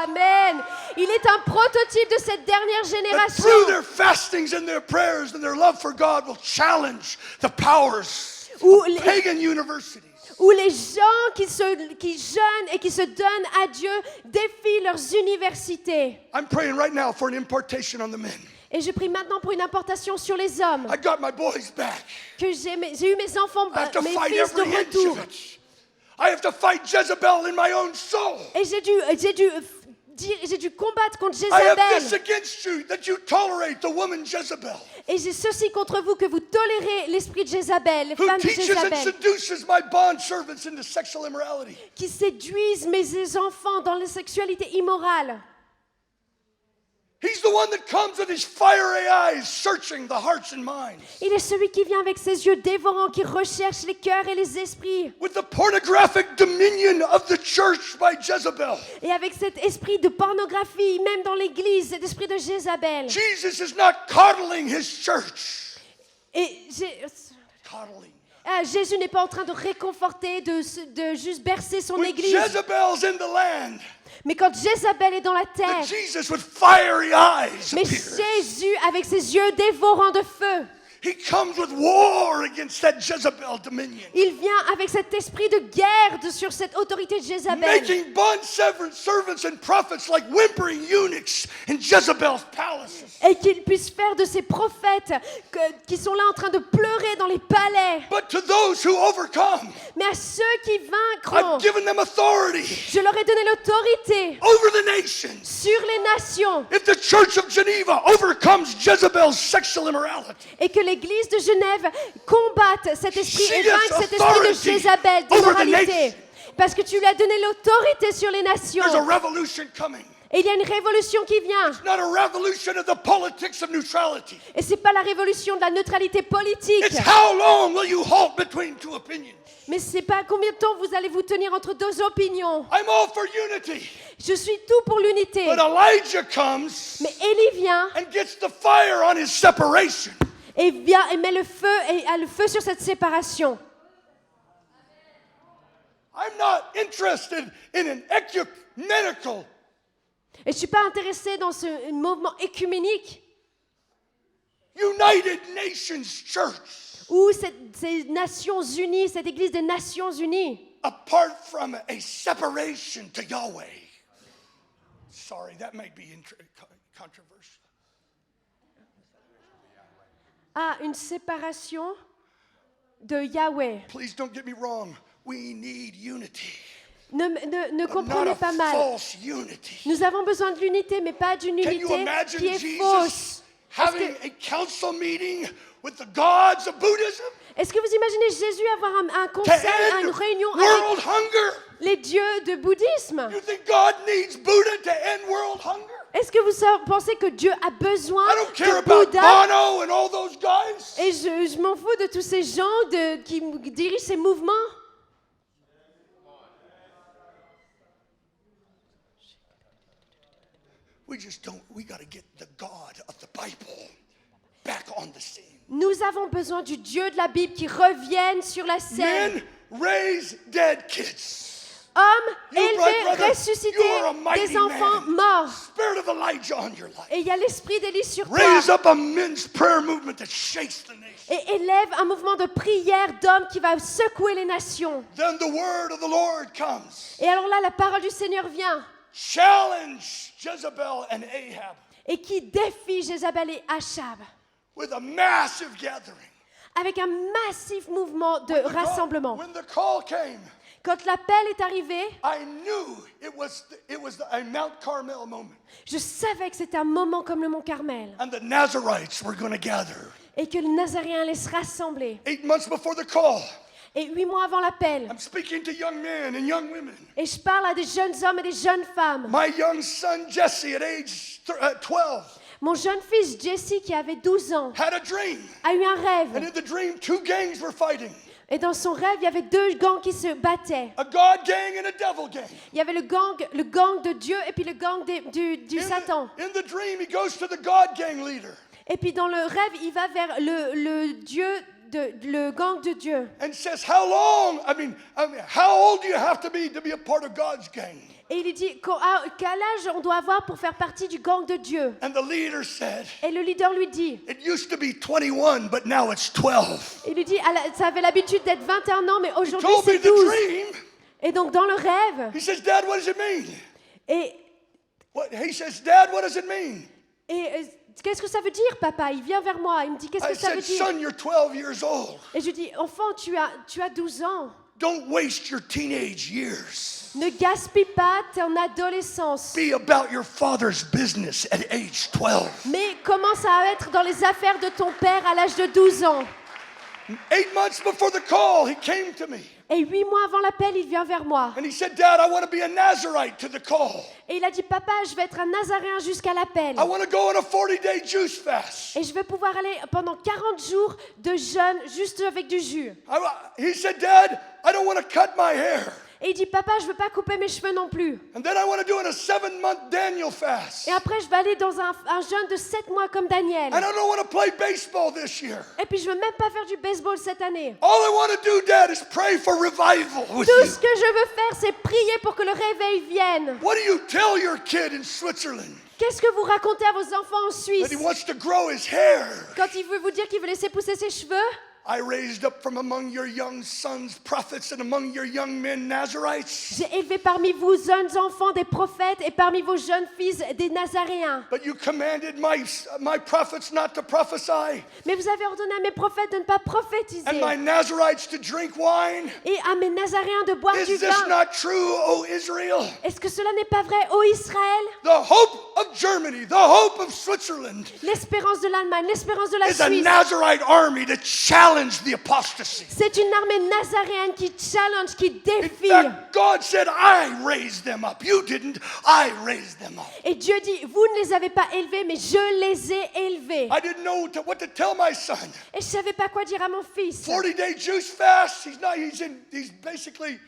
Amen. Il est un prototype de cette dernière That génération. through their fastings and their prayers and their love for God will challenge the powers Où of les- pagan universities. Où les gens qui jeûnent et qui se donnent à Dieu défient leurs universités. I'm praying right now for an impartation on the men. Et je prie maintenant pour une importation sur les hommes. I got my boys back. Que j'ai eu mes enfants, I have to mes fight fils de every inch retour. of it. I have to fight Jezebel in my own soul. Et j'ai dû combattre contre I have this Jézabel. against you that you tolerate the woman Jezebel, Et j'ai ceci contre vous, que vous tolérez l'esprit de Jézabel, les who femmes de teaches and Jézabel, seduces my bond servants into sexual immorality. qui séduisent mes enfants dans la sexualité immorale. He's the one that comes with his fiery eyes searching the hearts and minds. Il est celui qui vient avec ses yeux dévorants, qui recherche les cœurs et les esprits. With the pornographic dominion of the church by Jezebel. Et avec cet esprit de pornographie, même dans l'église, cet esprit de Jézabel. Jesus is not coddling his church. Et Coddling. Jésus n'est pas en train de réconforter, de juste bercer son When église. Jezebel's in the land, Mais quand Jézabel est dans la that terre, Jesus with fiery eyes mais appears. Jésus, avec ses yeux dévorants de feu, He comes with war against that Jezebel dominion. il vient avec cet esprit de guerre sur cette autorité de Jézabel. Making bond servants and prophets like whimpering eunuchs in Jezebel's palaces. Et qu'il puisse faire de ces prophètes qui sont là en train de pleurer dans les palais. But to those who overcome, Mais à ceux qui vaincront, I've given them authority je leur ai donné l'autorité over the nations. sur les nations. If the Church of Geneva overcomes Jezebel's sexual immorality, Et que l'église de Genève combatte cet esprit She et gets vainque cet esprit de authority Jézabel, over the d'immoralité. nation. Parce que tu lui as donné l'autorité sur les nations. there's a revolution coming. Et il y a une révolution qui vient. It's not a revolution of the politics of neutrality. Et c'est pas la révolution de la neutralité politique. It's how long will you halt between two opinions? Mais c'est pas combien de temps vous allez vous tenir entre deux opinions. I'm all for unity. Je suis tout pour l'unité. But Elijah comes Mais Élie vient and gets the fire on his separation. et met le feu et a le feu sur cette séparation. I'm not interested in an ecumenical. Et je suis pas intéressée dans ce mouvement écuménique United Nations Church où ces Nations Unies, cette Église des Nations Unies, apart from a separation to Yahweh. Sorry, that might be controversial. a une séparation de Yahweh. Please don't get me wrong. We need unity. Ne Not comprenez a pas mal. false unity. Nous avons besoin de l'unité, mais pas d'une Can unité you imagine qui est Jesus fausse. having a council meeting with the gods of Buddhism Est-ce que vous imaginez Jésus avoir un to conseil, end une réunion world avec hunger? les dieux de bouddhisme? You think God needs Buddha to end world hunger? Est-ce que vous pensez que Dieu a besoin I don't care de about Bouddha? Bono and all those guys. Et je m'en fous de tous ces gens qui dirigent ces mouvements. We got to get the God of the Bible back on the scene. Nous avons besoin du Dieu de la Bible qui revienne sur la scène. Men raise dead kids. Hommes, You, élevés, brother, ressuscités, you are a mighty des enfants man. morts. Spirit of Elijah on your life. Et il y a l'esprit d'Élie sur toi. Raise up a men's prayer movement that shakes the nation. Et élève un mouvement de prière d'hommes qui va secouer les nations. Then the word of the Lord comes. Et alors là, la parole du Seigneur vient Challenge Jezebel and Ahab et qui défie Jézabel et Achab with a massive gathering. avec un massif mouvement de rassemblement. When the call came, Quand l'appel est arrivé, I knew it was a Mount Carmel moment. je savais que c'était un moment comme le mont Carmel And the Nazarites were going to gather. et que les Nazaréens allaient se rassembler. 8 months before the call, Et 8 mois avant l'appel, I'm speaking to young men and young women. et je parle à des jeunes hommes et des jeunes femmes. My young son Jesse, at age 12, Mon jeune fils Jesse, qui avait 12 ans, had a dream. a eu un And rêve. in the dream, 2 gangs were fighting. Et dans son rêve, il y avait 2 gangs qui se battaient. A God gang and a devil gang. Il y avait le gang de Dieu et puis le gang du Satan. In the dream, he goes to the God gang leader Et puis dans le rêve, il va vers le Dieu, le gang de Dieu. and says, how old do you have to be a part of God's gang? Et il lui dit, quel âge on doit avoir pour faire partie du gang de Dieu? And the leader said, Et le leader lui dit, it used to be 21, but now it's 12. il lui dit, ça avait l'habitude d'être 21 ans, mais He aujourd'hui told me c'est the 12. dream. Et donc dans le rêve, He says, Dad, what does it mean? et He says, Dad, what does it mean? qu'est-ce que ça veut dire, papa? Il vient vers moi, il me dit, qu'est-ce I que ça veut said, dire? son, you're 12 years old. Et je lui dis, enfant, tu as 12 ans. Don't waste your teenage years. Ne gaspille pas ton adolescence. Be about your father's business at age 12. Mais commence à être dans les affaires de ton père à l'âge de 12 ans. 8 months before the call, he came to me. Et 8 mois avant l'appel, il vient vers moi. And he said, Dad, I want to be a Nazarite to the call. Et il a dit, papa, je vais être un Nazaréen jusqu'à l'appel. I want to go on a 40-day juice fast. Et je vais pouvoir aller pendant 40 jours de jeûne juste avec du jus. He said, Dad, I don't want to cut my hair. Et il dit, papa, je veux pas couper mes cheveux non plus. And then I want to do it a 7-month Daniel fast. Et après, je vais aller dans un jeûne de 7 mois comme Daniel. And I don't want to play baseball this year. Et puis, je veux même pas faire du baseball cette année. All I want to do, Dad, is pray for revival with Tout you. ce que je veux faire, c'est prier pour que le réveil vienne. What do you tell your kid in Switzerland? Qu'est-ce que vous racontez à vos enfants en Suisse That he wants to grow his hair. quand il veut vous dire qu'il veut laisser pousser ses cheveux? I raised up from among your young sons prophets and among your young men Nazarites. J'ai élevé parmi vous jeunes enfants des prophètes et parmi vos jeunes fils des Nazaréens. But you commanded my prophets not to prophesy, Mais vous avez ordonné à mes prophètes de ne pas prophétiser and my Nazarites to drink wine. et à mes Nazaréens de boire du Is this vin. not true, O Israel? Est-ce que cela n'est pas vrai, ô Israël? The hope of Germany, the hope of Switzerland L'espérance de l'Allemagne, l'espérance de la is a Suisse. Nazarite army to challenge the apostasy. C'est une armée nazaréenne qui challenge, qui In défie. fact, God said, I raised them up. You didn't, I raised them up. Et Dieu dit, vous ne les avez pas élevés, mais je les ai élevés. I didn't know what to tell my son. Et je savais pas quoi dire à mon fils. 40-day juice fast. He's basically,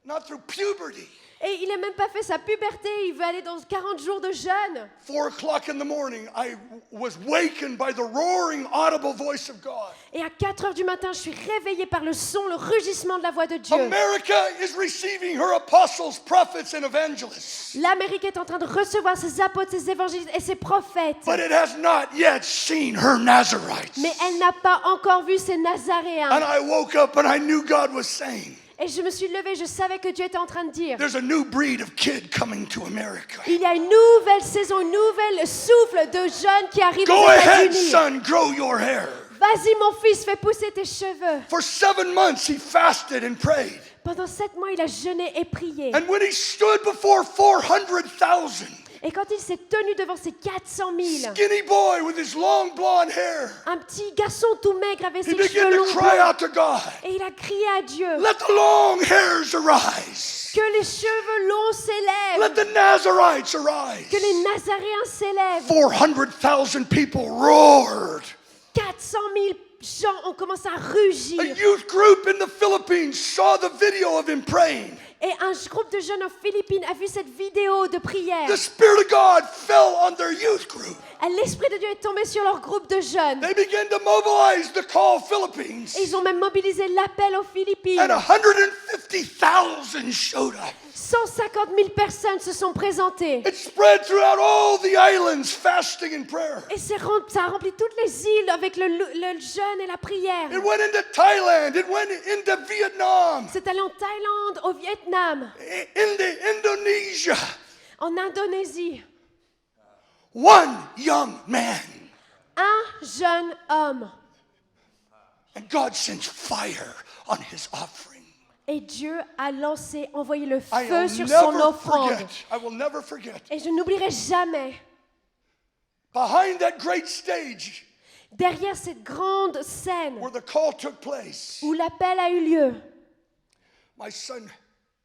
not through puberty. Et il n'a même pas fait sa puberté, il veut aller dans 40 jours de jeûne. 4 o'clock in the morning, I was wakened by the roaring, audible voice of God. Et à 4 heures du matin, je suis réveillée par le son, le rugissement de la voix de Dieu. America is receiving her apostles, prophets, and evangelists. L'Amérique est en train de recevoir ses apôtres, ses évangélistes et ses prophètes. But it has not yet seen her Nazarites. Mais elle n'a pas encore vu ses Nazaréens. And I woke up and I knew God was saying, Et je me suis levée, je savais que Dieu était en train de dire, there's a new breed of kid coming to America. il y a une nouvelle saison, une nouvelle souffle de jeunes qui arrivent Go aux ahead, États-Unis. son, grow your hair. Vas-y mon fils, fais pousser tes cheveux. For 7 months, he fasted and prayed. Pendant 7 mois, il a jeûné et prié. And when he stood before 400,000, Et quand il s'est tenu devant ces 400 000, skinny boy with his long blonde hair, un petit garçon tout maigre avec he ses began cheveux to longs cry blonds, out to God, et il a crié à Dieu let the long hairs arise. que les cheveux longs s'élèvent, Let the Nazarites arise. que les Nazaréens s'élèvent. 400,000 people roared. 400 000 gens ont commencé à A rugir. youth group in the Philippines saw the video of him praying. Et un groupe de jeunes aux Philippines a vu cette vidéo de prière. The Spirit of God fell on their youth group. Et l'Esprit de Dieu est tombé sur leur groupe de jeunes. They began to mobilize the Call Philippines. Et ils ont même mobilisé l'appel aux Philippines. And 150,000 showed up. 150 000 personnes se sont présentées. It spread throughout all the islands, fasting and prayer. Et ça a rempli toutes les îles avec le jeûne et la prière. It went into Thailand. It went into Vietnam, C'est allé en Thaïlande, au Vietnam, into Indonesia. en Indonésie. One young man. Un jeune homme. And God sent fire on his offering. Et Dieu a envoyé le I feu will sur son never offrande. forget. I will never forget. Et je n'oublierai jamais, Behind that great stage derrière cette grande scène where the call took place, où l'appel a eu lieu, my son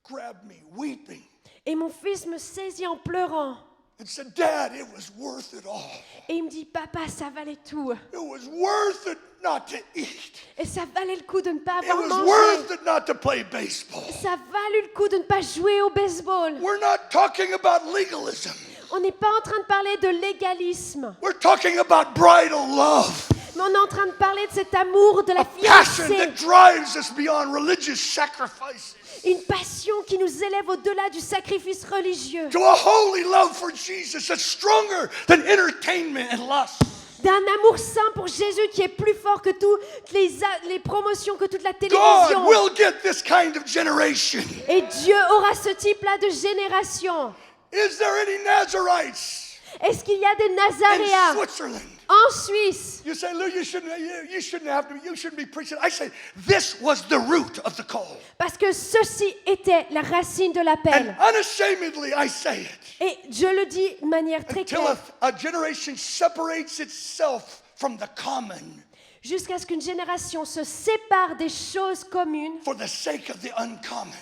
grabbed me weeping et mon fils me saisit en pleurant. and said, Dad, it was worth it all. Et il me dit, papa, ça valait tout. It was worth it not to eat. Et ça valait le coup de ne pas It avoir was mangé. worth it not to play baseball. Ça valait le coup de ne pas jouer au baseball. We're not talking about legalism. On n'est pas en train de parler de légalisme, We're talking about bridal love. mais on est en train de parler de cet amour de la A passion fiancée. that drives us beyond religious sacrifices Une passion qui nous élève au-delà du sacrifice religieux. to a holy love for Jesus that's stronger than entertainment and lust. D'un amour saint pour Jésus qui est plus fort que toutes les promotions, que toute la télévision. God will get this kind of generation. Et Dieu aura ce type-là de génération. Is there any Nazarites Est-ce qu'il y a des in Nazaréens Switzerland? en Suisse? You say, Lou, you shouldn't be preaching. I say, this was the root of the call. Parce que ceci était la racine de And l'appel. unashamedly, I say it. Et je le dis de manière très Until claire. a generation separates itself from the common Jusqu'à ce qu'une génération se sépare des choses communes for the sake of the uncommon.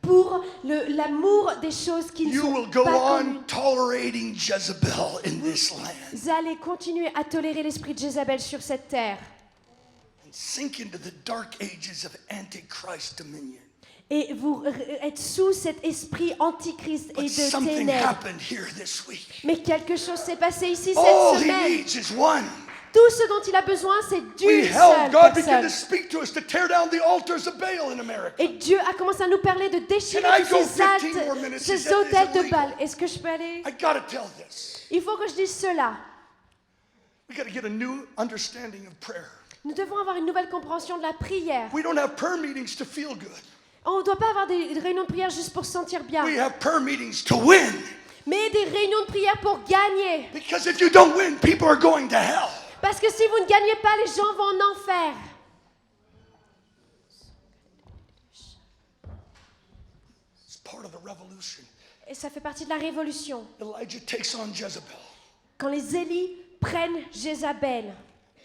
pour l'amour des choses qui ne You sont will go pas on communes. tolerating Jezebel in this land Vous allez continuer à tolérer l'esprit de Jézabel sur cette terre. and sink into the dark ages of Antichrist dominion. Et vous êtes sous cet esprit antichrist et But de something ténèbres. happened here this week. Mais quelque chose s'est passé ici All cette he semaine. needs is one. Tout ce dont il a besoin, c'est We d'une held, seule God began to personne. speak to us to tear down the altars of Baal in America. Et Dieu a commencé à nous parler de déchirer Can I tous go ces 15 more minutes? He ces said, hôtels "Is it de legal?" Baal. Est-ce que je peux aller? I gotta tell this. Il faut que je dise cela. We gotta get a new understanding of prayer. Nous devons avoir une nouvelle compréhension de la prière. We don't have prayer meetings to feel good. On ne doit pas avoir des réunions de prière juste pour se sentir bien, We have prayer meetings to win. mais des réunions de prière pour gagner. Because if you don't win, people are going to hell. Parce que si vous ne gagnez pas, les gens vont en enfer. It's part of the revolution. Et ça fait partie de la révolution. Elijah takes on Jezebel Quand les Élis prennent Jézabel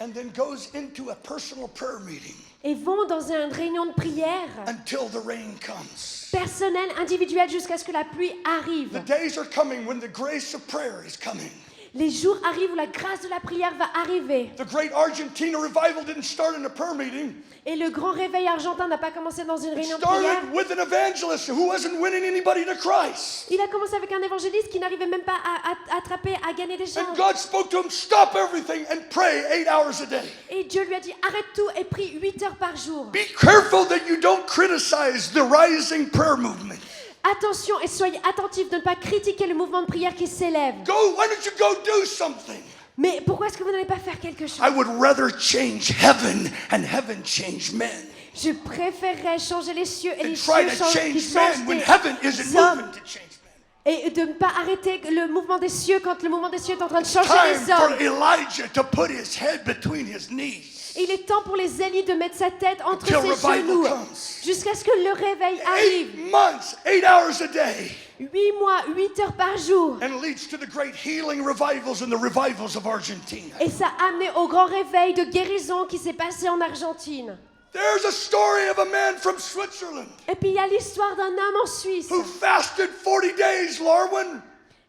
and then goes into a personal prayer meeting et vont dans une réunion de prière until the rain comes. personnelle, individuelle, jusqu'à ce que la pluie The arrive. days are coming when the grace of prayer is coming. Les jours arrivent où la grâce de la prière va arriver. The great Argentina revival didn't start in a prayer meeting. Et le grand réveil argentin n'a pas commencé dans une It réunion de prière. started with an evangelist who wasn't winning anybody to Christ. Il a commencé avec un évangéliste qui n'arrivait même pas à attraper, à gagner des gens. And God spoke to him, stop everything and pray 8 hours a day. Et Dieu lui a dit, arrête tout et prie 8 heures par jour. Be careful that you don't criticize the rising prayer movement. Attention et soyez attentifs de ne pas critiquer le mouvement de prière qui s'élève. Why don't you go do something? Mais pourquoi est-ce que vous n'allez pas faire quelque chose? I would rather change heaven and heaven change men Je préférerais changer les cieux et than les try cieux to qui change men when changent heaven isn't des hommes. moving to change men. Et de ne pas arrêter le mouvement des cieux quand le mouvement des cieux est en train de changer Time les for hommes. Elijah to put his head between his knees. Et il est temps pour les Élis de mettre sa tête entre Until ses revival genoux comes. jusqu'à ce que le réveil arrive. 8 months, 8 hours a day. 8 mois, 8 heures par jour. And leads to the great healing revivals and the revivals of Argentina. Et ça a amené au grand réveil de guérison qui s'est passé en Argentine. There's a story of a man from Switzerland Et puis il y a l'histoire d'un homme en Suisse who fasted 40 days, Larwin.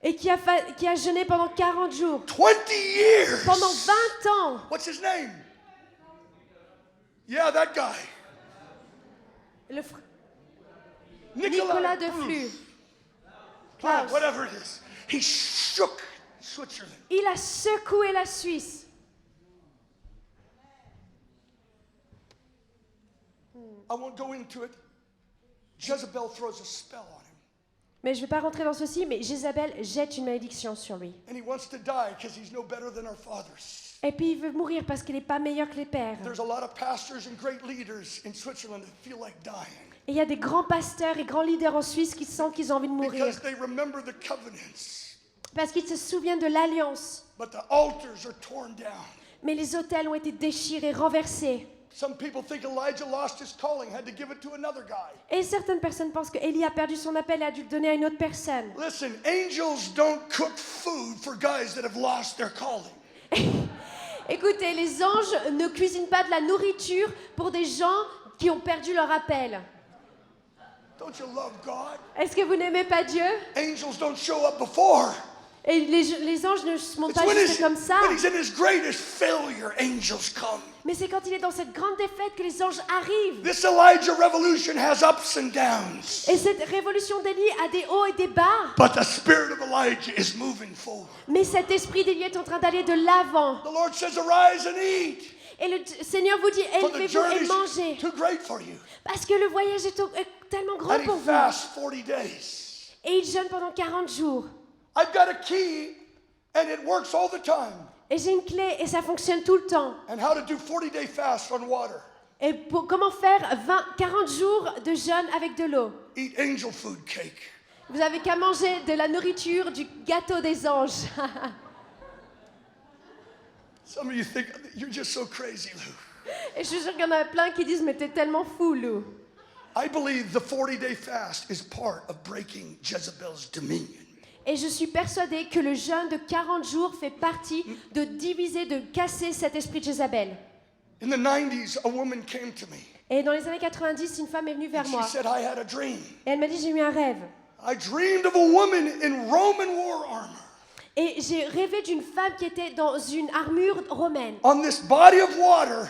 et qui a jeûné pendant 40 jours. 20 years. Pendant 20 ans. What's his name? Yeah, that guy. Le Nicolas de Flux. Klaus. Whatever it is. He shook Switzerland. Il a secoué la Suisse. I won't go into it. Jezebel throws a spell on him. Mais je ne vais pas rentrer dans ceci, mais Jézabel jette une malédiction sur lui. And he wants to die because he's no better than our fathers. Et puis il veut mourir parce qu'il n'est pas meilleur que les pères. There's a lot of pastors and great leaders in Switzerland that feel like dying Et il y a des grands pasteurs et grands leaders en Suisse qui sentent qu'ils ont envie de mourir. because they remember the covenants, Parce qu'ils se souviennent de l'alliance. but the altars are torn down. Mais les autels ont été déchirés, renversés. Some people think Elijah lost his calling, had to give it to another guy. Et certaines personnes pensent qu'Élie a perdu son appel et a dû le donner à une autre personne. Listen, angels don't cook food for guys that have lost their calling. Écoutez, les anges ne cuisinent pas de la nourriture pour des gens qui ont perdu leur appel. Don't you love God? Est-ce que vous n'aimez pas Dieu? Angels don't show up before. Et les anges ne se montent It's pas when juste comme ça. he's in his greatest failure, angels come. Mais c'est quand il est dans cette grande défaite que les anges arrivent. This Elijah revolution has ups and downs, Et cette révolution d'Élie a des hauts et des bas. but the spirit of Elijah is moving forward. Mais cet esprit d'Élie est en train d'aller de l'avant. The Lord says, arise and eat, Et le Seigneur vous dit, for the élevez-vous et journey's mangez. too great for you. Parce que le voyage est tellement grand And he pour vous. fasts 40 days. Et il jeûne pendant 40 jours. I've got a key, and it works all the time. Et j'ai une clé et ça fonctionne tout le temps. And how to do 40-day fast on water. Et comment faire 40 jours de jeûne avec de l'eau? Eat angel food cake. Vous avez qu'à manger de la nourriture du gâteau des anges. Some of you think you're just so crazy, Lou. Et je suis sûre qu'il y en a plein qui disent, mais t'es tellement fou, Lou. I believe the 40-day fast is part of breaking Jezebel's dominion. Et je suis persuadée que le jeûne de 40 jours fait partie de diviser, de casser cet esprit de Jézabel. In the 90s, a woman came to me. Et dans les années 90, une femme est venue vers She moi. said, I had a dream. Et elle m'a dit, j'ai eu un rêve. I dreamed of a woman in Roman war armor. Et j'ai rêvé d'une femme qui était dans une armure romaine. On this body of water,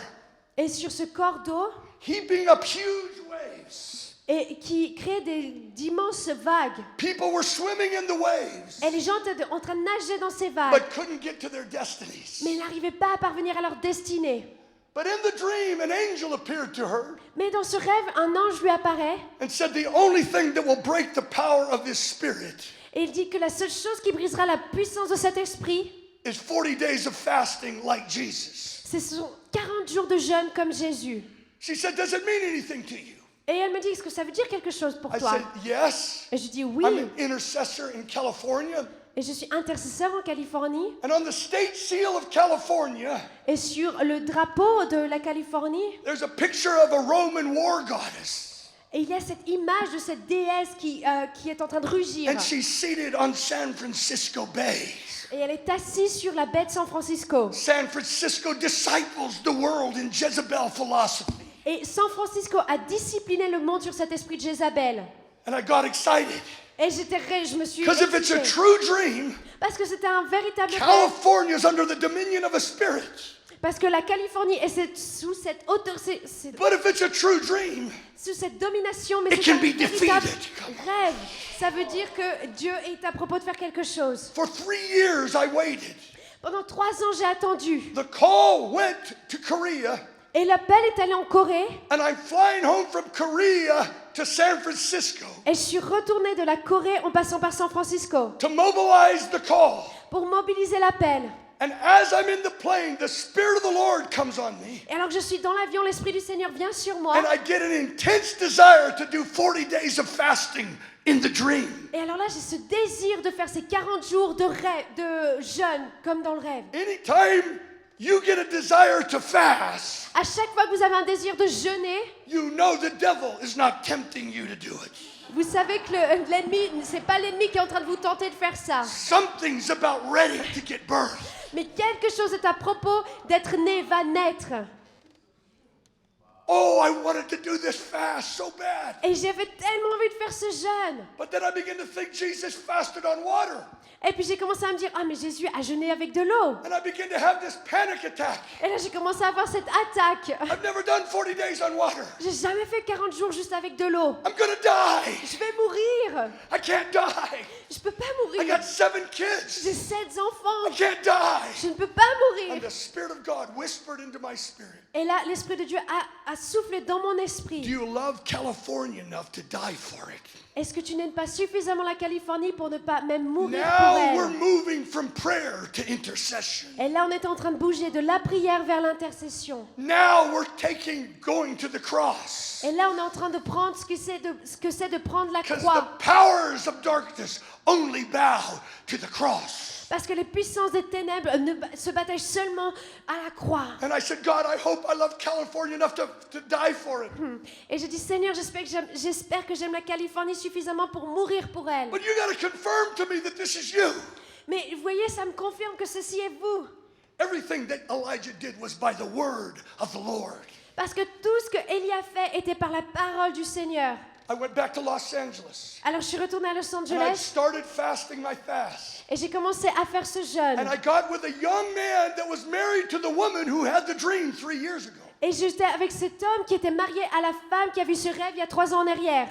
Et sur ce corps d'eau, heaping up huge waves. et qui créait d'immenses vagues. People were swimming in the waves, Et les gens étaient en train de nager dans ces vagues. but couldn't get to their destinies. Mais ils n'arrivaient pas à parvenir à leur destinée. But in the dream, an angel appeared to her Mais dans ce rêve, un ange lui apparaît and said, the only thing that will break the power of this spirit et il dit que la seule chose qui brisera la puissance de cet esprit, is 40 days of fasting like Jesus. ce sont 40 jours de jeûne comme Jésus. She said, does it mean anything to you? Et elle me dit, est-ce que ça veut dire quelque chose pour I toi? said, yes. Et je dis I'm oui. an intercessor in California. Et je suis intercesseur en Californie. And on the state seal of California, Et sur le drapeau de la Californie, there's a picture of a Roman war goddess. et il y a cette image de cette déesse qui est en train de rugir. And she's seated on San Francisco Bay. Et elle est assise sur la baie de San Francisco. San Francisco disciples the world in Jezebel philosophy. Et San Francisco a discipliné le monde sur cet esprit de Jézabel. And I got excited. Et je me suis Because if it's a excitée. true dream, Parce que c'était un véritable rêve. California's under the dominion of a spirit. Parce que la Californie est sous cette But if it's a true dream, sous cette domination, mais It c'est can un be véritable defeated. rêve. Ça veut dire que Dieu est à propos de faire quelque chose. for 3 years I waited. Pendant 3 ans, j'ai attendu. The call went to Korea, Et l'appel est allé en Corée. and I'm flying home from Korea to San Francisco Et je suis retournée de la Corée en passant par San Francisco to mobilize the call. pour mobiliser l'appel. And as I'm in the plane, the Spirit of the Lord comes on me, Et alors que je suis dans l'avion, l'Esprit du Seigneur vient sur moi. and I get an intense desire to do 40 days of fasting in the dream. Et alors là, j'ai ce désir de faire ces 40 jours de jeûne, comme dans le rêve. Anytime you get a desire to fast, À chaque fois que vous avez un désir de jeûner, you know the devil is not tempting you to do it. vous savez que l'ennemi, c'est pas l'ennemi qui est en train de vous tenter de faire ça. Something's about ready to get birthed. Mais quelque chose est à propos d'être né, va naître. Oh, I wanted to do this fast so bad. Et j'avais tellement envie de faire ce jeûne. But then I began to think Jesus fasted on water. Et puis j'ai commencé à me dire, ah mais Jésus a jeûné avec de l'eau. And I began to have this panic attack. Et là j'ai commencé à avoir cette attaque. I've never done 40 days on water. J'ai jamais fait 40 jours juste avec de l'eau. I'm gonna die. Je vais mourir. I can't die. Je peux pas I mourir. got 7 kids. J'ai 7 I enfants. can't die. Je ne peux pas And mourir. the Spirit of God whispered into my spirit, Et là, l'Esprit de Dieu a soufflé dans mon do esprit. you love California enough to die for it? Est-ce que tu n'aimes pas suffisamment la Californie pour ne pas même mourir Now pour we're elle? moving from prayer to intercession. Et là, on est en train de bouger de la prière vers l'intercession. Now we're going to the cross. Et là, on est en train de prendre ce que c'est de prendre la Because croix. the powers of darkness only bow to the cross. Parce que les puissances des ténèbres se bataillent seulement à la croix. And I said, God, I hope I love California enough to die for it. Et j'ai dit, Seigneur, j'espère que j'aime la Californie suffisamment pour mourir pour elle. But you got to confirm to me that this is you. Mais vous voyez, ça me confirme que ceci est vous. Everything that Elijah did was by the word of the Lord. Parce que tout ce que Élie a fait était par la parole du Seigneur. I went back to Los Angeles. Alors je suis retournée à Los And I Angeles started fasting my fast. et j'ai commencé à faire ce jeûne. And I got with a young man that was married to the woman who had the dream 3 years ago. Et j'étais avec cet homme qui était marié à la femme qui a vu ce rêve il y a 3 ans en arrière.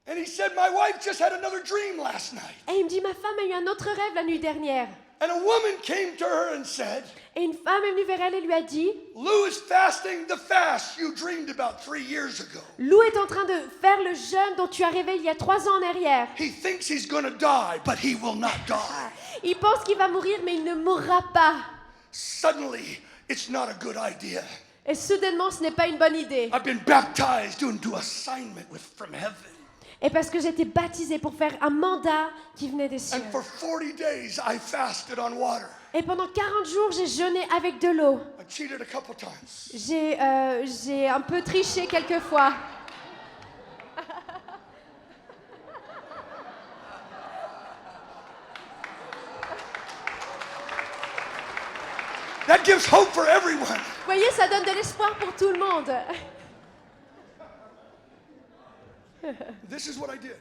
And he said, my wife just had another dream last night. Et il me dit, ma femme a eu un autre rêve la nuit dernière. And a woman came to her and said, Et une femme est venue vers elle et lui a dit, Lou is fasting the fast you dreamed about 3 years ago. Lou est en train de faire le jeûne dont tu as rêvé il y a 3 ans en arrière. He thinks he's going to die, but he will not die. Il pense qu'il va mourir, mais il ne mourra pas. Suddenly, it's not a good idea. Et soudainement, ce n'est pas une bonne idée. I've been baptized into assignment from heaven. Et parce que j'ai été baptisée pour faire un mandat qui venait des cieux. And for 40 days, I fasted on water. Et pendant 40 jours, j'ai jeûné avec de l'eau. I cheated a couple times. J'ai un peu triché quelquefois. That gives hope for everyone. Vous voyez, ça donne de l'espoir pour tout le monde. This is what I did.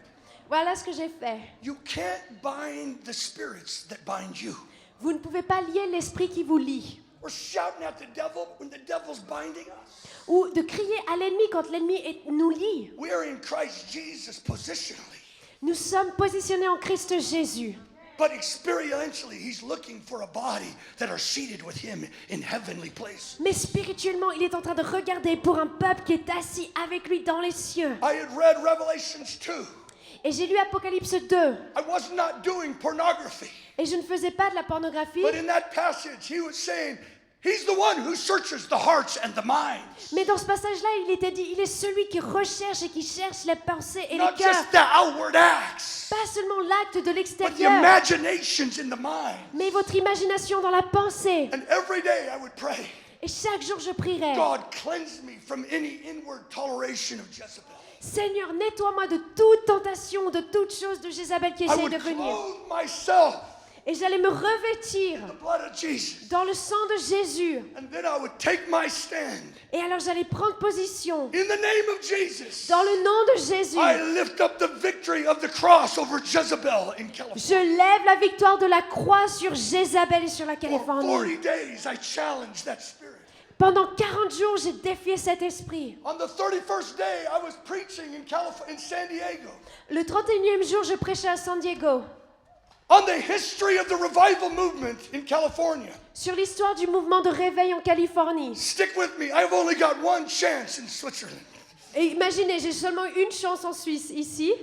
Voilà ce que j'ai fait. You can't bind the spirits that bind you. Vous ne pouvez pas lier l'esprit qui vous lie. We're shouting at the devil when the devil's binding us. Ou de crier à l'ennemi quand l'ennemi nous lie. We are in Christ Jesus positionally. Nous sommes positionnés en Christ Jésus. But experientially, he's looking for a body that are seated with him in heavenly places. Mais spirituellement, il est en train de regarder pour un peuple qui est assis avec lui dans les cieux. I had read Revelations 2. Et j'ai lu Apocalypse 2. I was not doing pornography. Et je ne faisais pas de la pornographie. But in that passage, he was saying, he's the one who searches the hearts and the minds. Mais dans ce passage-là, il était dit, il est celui qui recherche et qui cherche les pensées et les Not cœurs. just the outward acts, Pas seulement l'acte de but the l'extérieur, imaginations in the mind. mais votre imagination dans la pensée. And every day I would pray, Et chaque jour, je prierai. God, cleanse me from any inward toleration of Jezebel. Seigneur, nettoie-moi de toute tentation, de toute chose de Jézabel qui I essaie would de venir. clothe myself Et j'allais me revêtir in the blood of Jesus. dans le sang de Jésus. And then I would take my stand. Et alors j'allais prendre position In the name of Jesus, dans le nom de Jésus. I lift up the victory of the cross over Jezebel in California. Je lève la victoire de la croix sur Jézabel et sur la For Californie. 40 days, I challenged that spirit. Pendant 40 jours, j'ai défié cet esprit. On the 31st day, I was preaching in San Diego Le 31e jour, je prêchais à San Diego on the history of the revival movement in California. sur l'histoire du mouvement de réveil en Californie. Stick with me. I've only got one chance in Switzerland. Et imaginez, j'ai seulement une chance en Suisse, ici.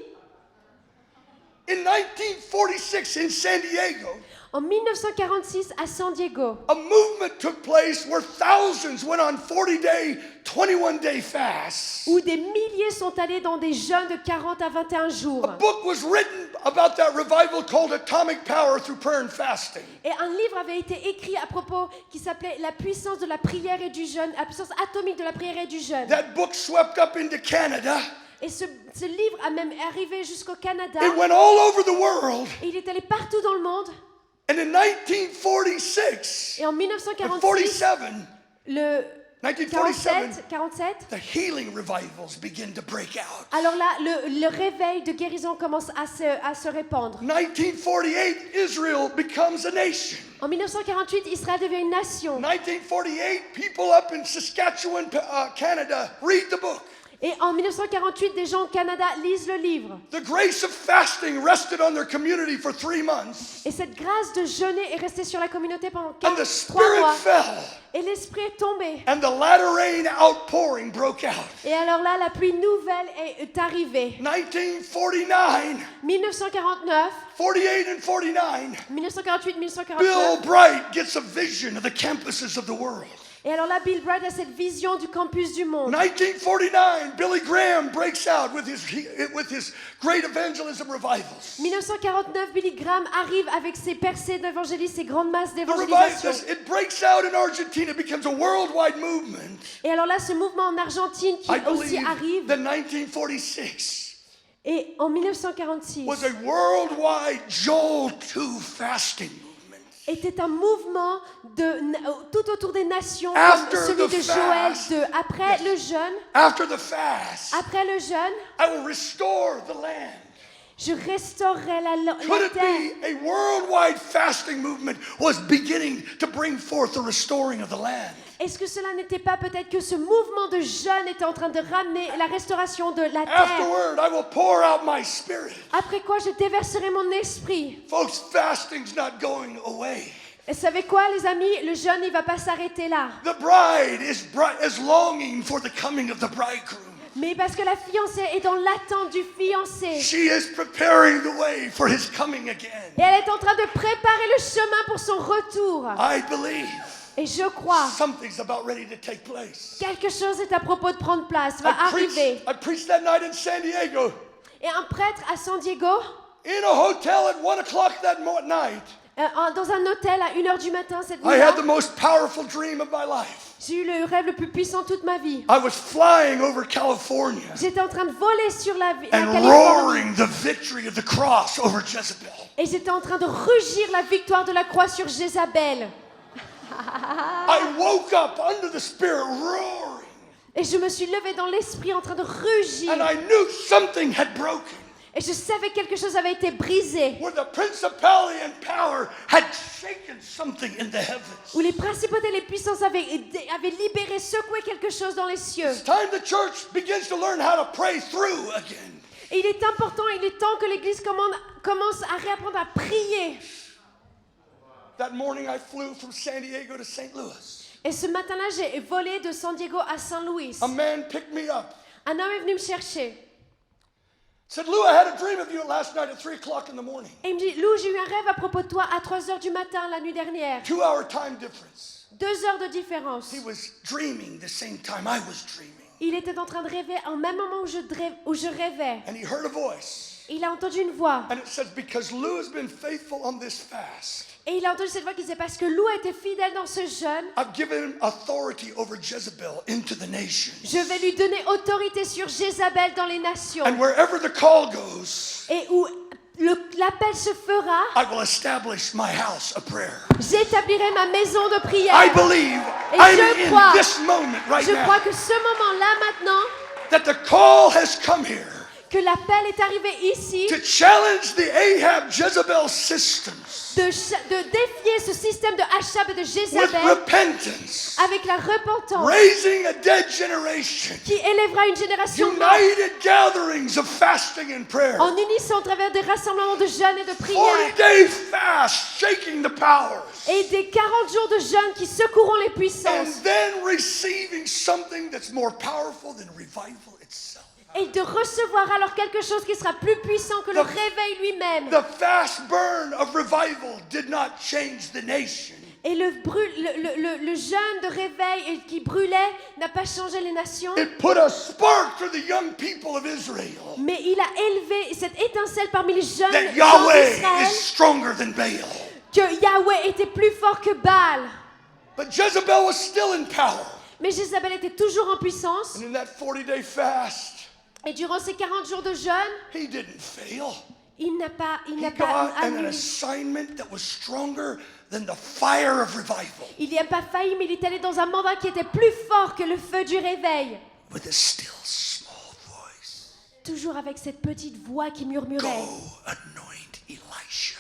In 1946 in San Diego, En 1946, à San Diego, a movement took place where thousands went on 40-day, 21-day fasts. où des milliers sont allés dans des jeûnes de 40 à 21 jours. A book was written about that revival called Atomic Power Through Prayer and Fasting. Et un livre avait été écrit à propos qui s'appelait La puissance de la prière et du jeûne, la puissance atomique de la prière et du jeûne. That book swept up into Canada. Et ce livre a même arrivé jusqu'au Canada. It went all over the world. Et il est allé partout dans le monde. And in 1946 Et en and 1946, 47, le 1947, 47, the healing revivals begin to break out. alors là, le réveil de guérison commence à se répandre. 1948, Israel becomes a nation. En 1948, Israël devient une nation. 1948, people up in Saskatchewan, Canada, read the book. Et en 1948, des gens au Canada lisent le livre. The grace of fasting rested on their community for 3 months. Et cette grâce de jeûner est restée sur la communauté pendant And the 3 Spirit mois. fell. Et l'Esprit est tombé. And the latter rain outpouring broke out. Et alors là, la pluie nouvelle est arrivée. 1949, 1949, 48 and 49, 1948, Bill 1949. Bright gets a vision of the campuses of the world. Et alors là, Bill Bright a cette vision du campus du monde. 1949, Billy Graham breaks out with his great evangelism revivals. 1949, Billy Graham arrive avec ses percées d'évangélistes, ses grandes masses The d'évangélisation. it breaks out in Argentina, it becomes a worldwide movement. Et alors là, ce mouvement en Argentine qui I aussi believe arrive. that 1946 Et en 1946, was a worldwide Joel 2 fasting movement. était un mouvement tout autour des nations, After comme celui the de Joël fast. 2. Après le jeûne, After the fast, après le jeûne, I will restore the land. je restaurerai la Could it terre. be a worldwide fasting movement was beginning to bring forth the restoring of the land? Est-ce que cela n'était pas peut-être que ce mouvement de jeûne était en train de ramener la restauration de la terre? Afterward, I will pour out my spirit. Après quoi je déverserai mon esprit. Folks, fasting's not going away. Et savez quoi, les amis? Le jeûne, il ne va pas s'arrêter là. The bride is longing for the coming of the bridegroom. Mais parce que la fiancée est dans l'attente du fiancé. She is preparing the way for his coming again. Et elle est en train de préparer le chemin pour son retour. I believe Et je crois, something's about ready to take place. quelque chose est à propos de prendre place, va arriver. I preached that night in San Diego Et un prêtre à San Diego, in a hotel at 1 o'clock that night. dans un hôtel à 1h du matin cette I had the nuit-là, most powerful dream of my life. j'ai eu le rêve le plus puissant de toute ma vie. I was flying over California J'étais en train de voler sur la and Californie. roaring the victory of the cross over Jezebel. Et j'étais en train de rugir la victoire de la croix sur Jézabel. I woke up under the Spirit roaring, Et je me suis levée dans l'esprit en train de rugir. and I knew something had broken. Et je savais que quelque chose avait été brisé. Where the principality and power had shaken something in the heavens. Où les principautés et les puissances avaient libéré, secoué quelque chose dans les cieux. It's time the church begins to learn how to pray through again. Et il est important, il est temps que l'Église commence à réapprendre à prier. That morning I flew from San Diego to St. Louis. Et ce matin-là, j'ai volé de San Diego à Saint Louis. A man picked me up. Un homme est venu me chercher. Said, Lou, I had a dream of you last night at 3 o'clock in the morning. Et il me dit, Lou, j'ai eu un rêve à propos de toi à 3h du matin la nuit dernière. 2-hour time difference. 2 heures de différence. He was dreaming the same time I was dreaming. Il était en train de rêver en même moment où je rêvais. And he heard a voice. Il a entendu une voix. And it says, because Lou has been faithful on this fast, Et il a entendu cette voix qui disait, parce que Lou a été fidèle dans ce jeûne, I've given him authority over Jezebel into the nations. je vais lui donner autorité sur Jézabel dans les nations. And wherever the call goes, Et où l'appel se fera, I will establish my house of prayer. j'établirai ma maison de prière. I believe Et I'm je in crois, this moment right je crois now que ce moment-là maintenant, that the call has come here que l'appel est arrivé ici, to challenge the Ahab Jezebel systems de défier ce système de Achab et de with Jézabel repentance, avec la repentance raising a dead generation, qui élèvera une génération morte united gatherings of fasting and prayer, en unissant au travers des rassemblements de jeûne et de prière 40-day fast, shaking the powers, et des 40 jours de jeûne qui secourront les and puissances. then receiving something that's more powerful than revival itself. et de recevoir alors quelque chose qui sera plus puissant que le réveil lui-même. The fast burn of revival did not change the nation. Et le jeûne de réveil qui brûlait n'a pas changé les nations, It put a spark for the young people of Israel. mais il a élevé cette étincelle parmi les jeunes That gens Yahweh d'Israël, is stronger than Baal. que Yahweh était plus fort que Baal. But Jezebel was still in power. Mais Jézabel était toujours en puissance. And in that 40-day fast, Et durant ces 40 jours de jeûne, he didn't fail. il n'a pas He pas got an annulé. assignment that was stronger than the fire of revival. Il n'y a pas failli, mais il est allé dans un mandat qui était plus fort que le feu du réveil. With a still small voice. Toujours avec cette petite voix qui Go murmurait. anoint Elisha.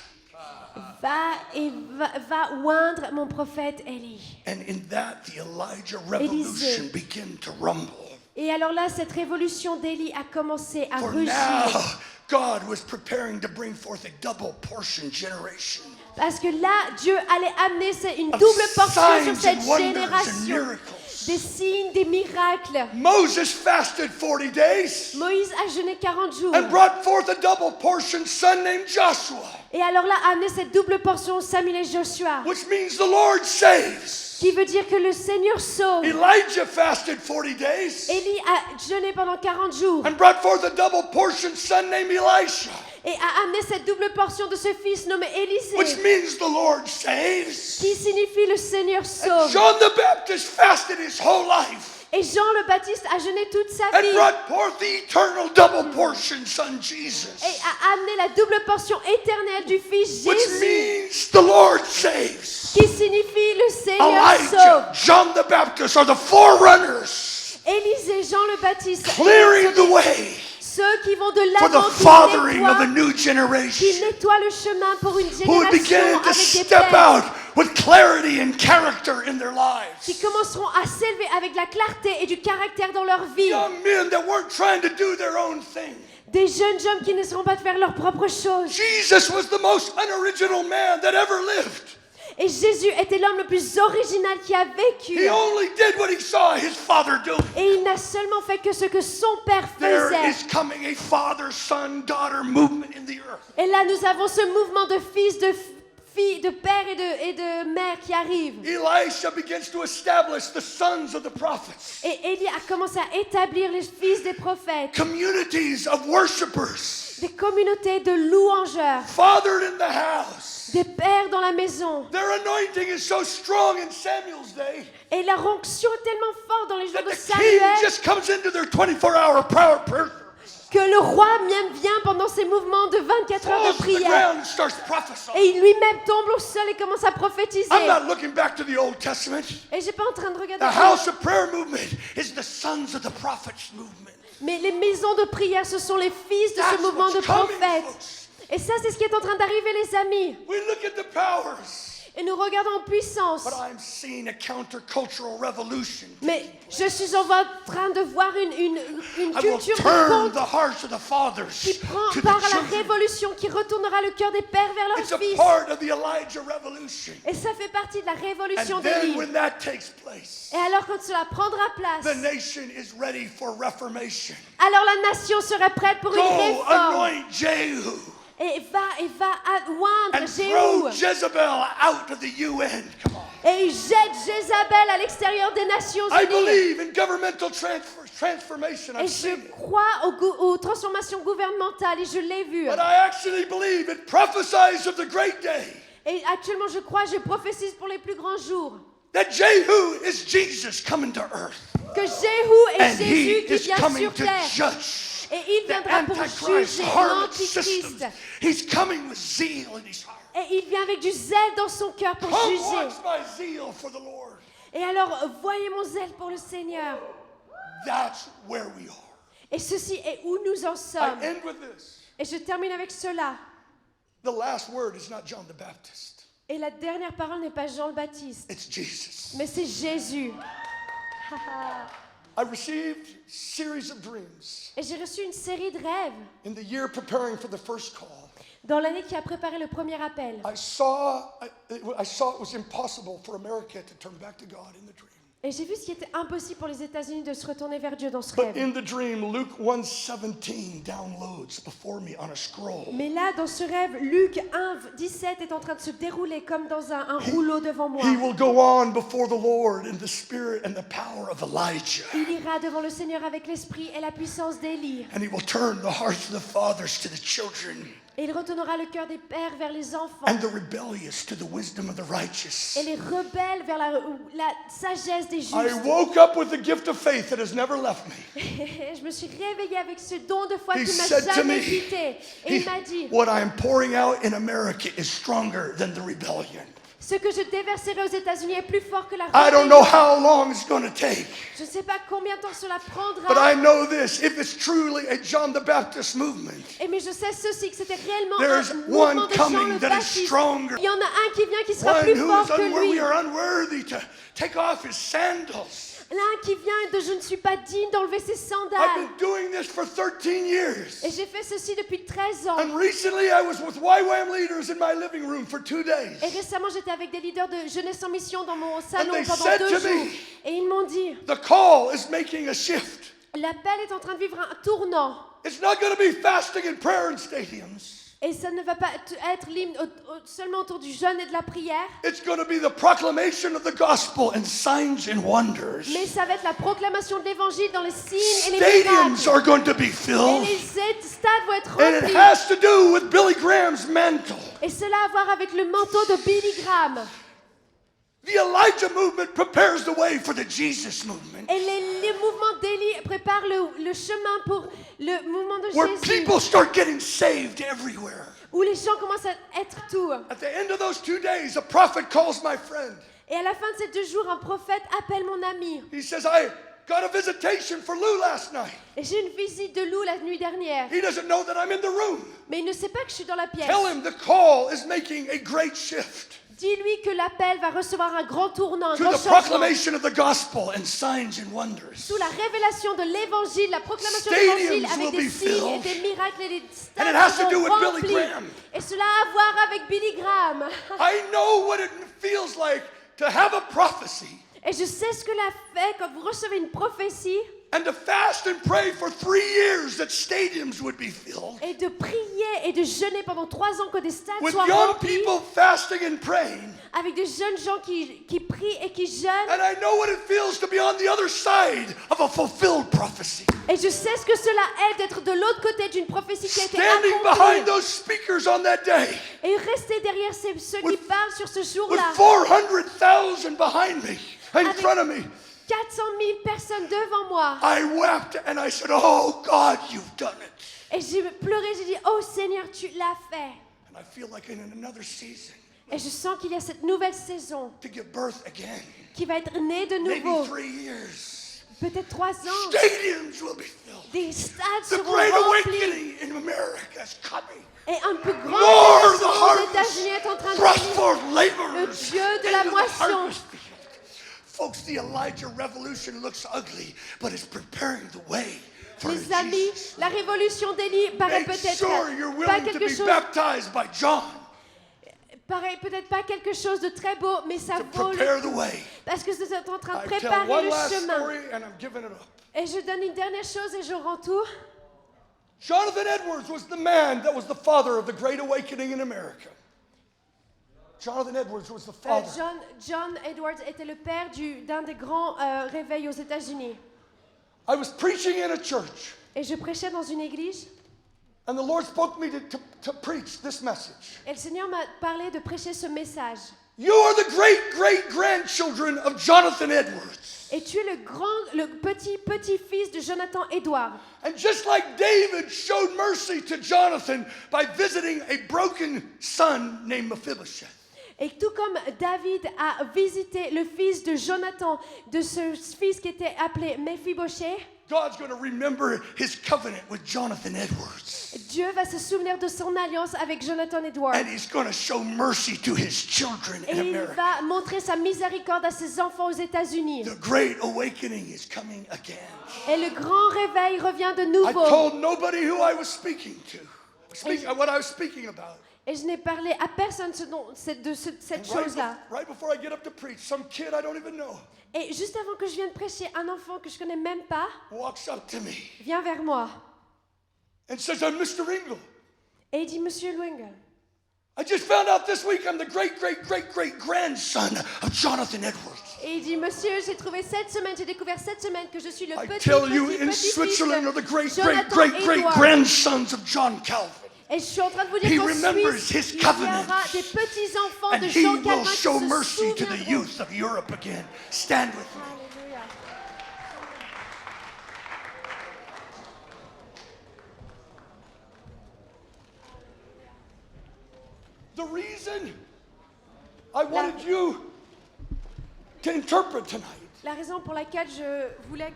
Va oindre mon prophète Élie. And in that, the Elijah revolution began to rumble. Et alors là, cette révolution d'Élie a commencé à For rugir. now, God was preparing to bring forth a double portion generation. Parce que là, Dieu allait amener une Of double portion sur signs cette and wonders and génération. miracles. Des signes, des miracles. Moses fasted 40 days Moïse a jeûné 40 jours. and brought forth a double portion son named Joshua, Et alors là, a amené cette double portion Samuel et Joshua. which means the Lord saves. Qui veut dire que le Seigneur sauve. Elijah fasted 40 days Élie a jeûné pendant 40 jours. and brought forth a double portion son named Elisha, Et a amené cette double portion de ce fils nommé which Élisée. means the Lord saves. Qui signifie le Seigneur And sauve. John the Baptist fasted his whole life Et Jean le Baptiste a jeûné toute sa and vie. brought forth the eternal double portion son Jesus, Et a amené la double portion éternelle du Fils which Jésus. means the Lord saves. Qui signifie le Seigneur Elijah, sauve. John the Baptist are the forerunners, Élisée, Jean le Baptiste. clearing the way Ceux qui vont de for the l'avant, fathering of a qui new generation nettoient le chemin pour une who would begin génération to avec des step pères. out with clarity and character in their Qui lives. commenceront à s'élever avec la clarté et du caractère dans leur vie. Young men that weren't trying to do their own thing. Des jeunes hommes qui ne seront pas de faire leur propre chose. Jesus was the most unoriginal man that ever lived. Et Jésus était l'homme le plus original qui a vécu. He only did what he saw his father do. Et il n'a seulement fait que ce que son père There faisait. is coming a father, son, daughter movement in the earth. Et là, nous avons ce mouvement de fils, de filles, de père et de mère qui arrive. Elisha begins to establish the sons of the prophets, Et Élie a commencé à établir les fils des prophètes. communities of worshipers, Des communautés de louangeurs. fathered in the house. Des pères dans la maison. Their anointing is so strong in Samuel's day Et la onction est tellement forte dans les jours that de the king Samuel just comes into their 24-hour prayer, que le roi même vient pendant ces mouvements de 24 heures falls de to the prière. ground and starts prophesying. Et il lui-même tombe au sol et commence à prophétiser. I'm not looking back to the Old Testament. Et je n'ai pas en train de regarder. The house of prayer movement is the sons of the prophets movement. Mais les maisons de prière, ce sont les fils de ce That's mouvement de what's coming, prophètes. folks. Et ça, c'est ce qui est en train d'arriver, les amis. We look at the powers, Et nous regardons en puissance. but I'm seeing a countercultural revolution. Mais je suis en train de voir une I will culture de turn the contre hearts of the fathers qui prend to part the à la children. révolution, qui retournera le cœur des pères vers It's a leurs fils. part of the Elijah revolution. Et ça fait partie de la révolution And then d'Élie. when that takes place, Et alors quand cela prendra place, the nation is ready for reformation. alors la nation sera prête pour Go une réforme. anoint Jehu Et va oindre and throw Jéhu. Jezebel out of the UN. Come on. Et il jette Jézabel à l'extérieur des Nations I Unies. believe in governmental transformation. Et I've je seen it. crois aux transformations gouvernementales et je l'ai vu. But I actually believe it prophesies of the great day. Et actuellement, je prophétise pour les plus grands jours That Jehu is Jesus coming to earth. que Jéhu est And he Jésus qui is vient coming sur to terre. judge Et il the viendra pour Antichrist, juger harlot systems. l'Antichrist. He's coming with zeal in his heart. Et il vient avec du zèle dans son cœur pour Come juger. watch my zeal for the Lord. Et alors, voyez mon zèle pour le Seigneur. That's where we are. Et ceci est où nous en I sommes. end with this. Et je termine avec cela. The last word is not John the Baptist. Et la dernière parole n'est pas Jean le Baptiste, It's Jesus. mais c'est Jésus. I received a series of dreams Et j'ai reçu une série de rêves in the year preparing for the first call. dans l'année qui a préparé le premier appel. I saw it was impossible for America to turn back to God in the dream. Et j'ai vu ce qui était impossible pour les États-Unis de se retourner vers Dieu dans ce But rêve. in the dream, Luke 1:17 downloads before me on a scroll. Mais là, dans ce rêve, Luc 1:17 est en train de se dérouler comme dans un rouleau devant moi. He will go on before the Lord in the spirit and the power of Elijah. Il ira devant le Seigneur avec l'esprit et la puissance d'Élie. And he will turn the hearts of the fathers to the children, Et il retournera le cœur des pères vers les enfants. and the rebellious to the wisdom of the righteous. Et les rebelles vers la sagesse des I justes. woke up with the gift of faith that has never left me. Je me suis réveillée avec ce don de foi He qui m'a said to jamais me, quitté. Et il m'a dit, what I am pouring out in America is stronger than the rebellion. ce que je déverserai aux États-Unis est plus fort que la I don't know rébellion. how long it's going to take, Je ne sais pas combien de temps cela but prendra. I know this. If it's truly a John the Baptist movement, Mais je sais ceci, que c'était réellement There's un mouvement one de Jean coming le that is Baptiste. stronger. Il y en a un qui vient qui sera one plus who fort is que unworthy, we lui. are unworthy to take off his sandals. L'un qui vient de je ne suis pas digne d'enlever ses I've sandales. been doing this for 13 years. Et j'ai fait ceci depuis 13 ans. And recently I was with YWAM leaders in my living room for 2 days. Et récemment, j'étais avec des leaders de jeunesse en mission dans mon salon they pendant said 2 to jours. me, Et ils m'ont dit, The call is making a shift. l'appel est en train de vivre un tournant. It's not going to be fasting and prayer in stadiums. Et ça ne va pas être l'hymne seulement autour du jeûne et de la prière, It's going to be the proclamation of the gospel and signs and wonders. mais ça va être la proclamation de l'évangile dans les signes et les Stadiums miracles. are going to be Et filled. les stades vont être And it remplis. has to do with Billy Graham's mantle. Et cela a à voir avec le manteau de Billy Graham. The Elijah movement prepares the way for the Jesus movement, Et les mouvements d'Élie préparent le chemin pour le mouvement de where Jésus, people start getting saved everywhere. où les gens commencent à être tout. At the end of those 2 days, a prophet calls my friend. Et à la fin de ces 2 jours, un prophète appelle mon ami. He says, I got a visitation for Lou last night. Et j'ai une visite de Lou la nuit dernière. He doesn't know that I'm in the room. Mais il ne sait pas que je suis dans la pièce. Tell him the call is making a great shift Dis-lui que l'appel va recevoir un grand tournant, un to grand the changement. proclamation of the gospel and signs and wonders. Sous la révélation de l'évangile, la proclamation de Stadiums l'évangile avec will des be signes et filled. des miracles et des And it has to stades do seront with Billy remplis. Graham. Et cela a à voir avec Billy Graham. I know what it feels like to have a prophecy Et je sais ce que cela fait quand vous recevez une prophétie and to fast and pray for 3 years that stadiums would be filled. et de prier et de jeûner pendant 3 ans que des stades With soient young remplis people fasting and praying. avec de jeunes gens qui prient et qui jeûnent. And I know what it feels to be on the other side of a fulfilled prophecy. Et je sais ce que cela est d'être de l'autre côté d'une prophétie qui a été Standing behind accomplie. those speakers on that day Et rester derrière ceux qui With- parlent sur ce with jour-là. 400,000 behind me, in Avec- front of me. 400 000 personnes devant moi. I wept and I said, Oh God, you've done it. Et j'ai pleuré, j'ai dit, oh Seigneur, tu l'as fait. And I feel like in another season Et je sens qu'il y a cette nouvelle saison to give birth again. qui va être née de Maybe nouveau. 3 years. Peut-être 3 ans. Stadiums will be filled. Des stades The seront great remplis. awakening in America is coming. Et un plus grand Lord, the révélation aux harvest, États-Unis est en train de thrust venir. forth Le laborers Dieu de la into the moisson. harvest field. Folks, the Elijah revolution looks ugly, but it's preparing the way for Les amis, Jesus. la révolution d'Élie paraît Make peut-être sure you're pas willing to quelque be chose, baptized by John paraît peut-être pas quelque chose de très beau, mais ça to vaut prepare the way. parce que c'est en train de I tell préparer one le last chemin. story and I'm giving it up. Et je donne une dernière chose et je rends tout. Jonathan Edwards was the man that was the father of the Great Awakening in America. Jonathan Edwards was the father. John Edwards était le père d'un des grands réveils aux États-Unis. I was preaching in a church, Et je prêchais dans une église and the Lord spoke me to preach this message. et le Seigneur m'a parlé de prêcher ce message. You are the great-great-grandchildren of Jonathan Edwards. Et tu es le petit-fils de Jonathan Edwards. And just like David showed mercy to Jonathan by visiting a broken son named Mephibosheth. Et tout comme David a visité le fils de Jonathan, de ce fils qui était appelé Mephibosheth, God's going to remember his covenant with Jonathan Edwards. Dieu va se souvenir de son alliance avec Jonathan Edwards. And he's going to show mercy to his children Et in il America. va montrer sa miséricorde à ses enfants aux États-Unis. The great awakening is coming again. Et le grand réveil revient de I nouveau. told nobody who I was speaking to, what I was speaking about. Et je n'ai parlé à personne de cette chose-là. Right before I get up to preach, some kid I don't even know Et juste avant que je vienne prêcher, un enfant que je connais même pas walks up to me vient vers moi and says, I'm Mr. Ringle. et il dit, Monsieur Lwenge, I just found out this week I'm the great-great-great-great-grandson of Jonathan Edwards. et il dit, Monsieur, j'ai découvert cette semaine que je suis le I petit tell you, in petit-fils Switzerland are the de Jonathan Edwards. great-great-great-great-grandsons of John Calvin. Et je suis en train de vous He dire qu'en remembers Suisse, his il y aura covenant. des petits-enfants And de he Jean will Calvin qui show se mercy to the souviendront. youth of Europe again. Stand with me. Alléluia. The reason I wanted you to interpret tonight, La raison pour laquelle je voulais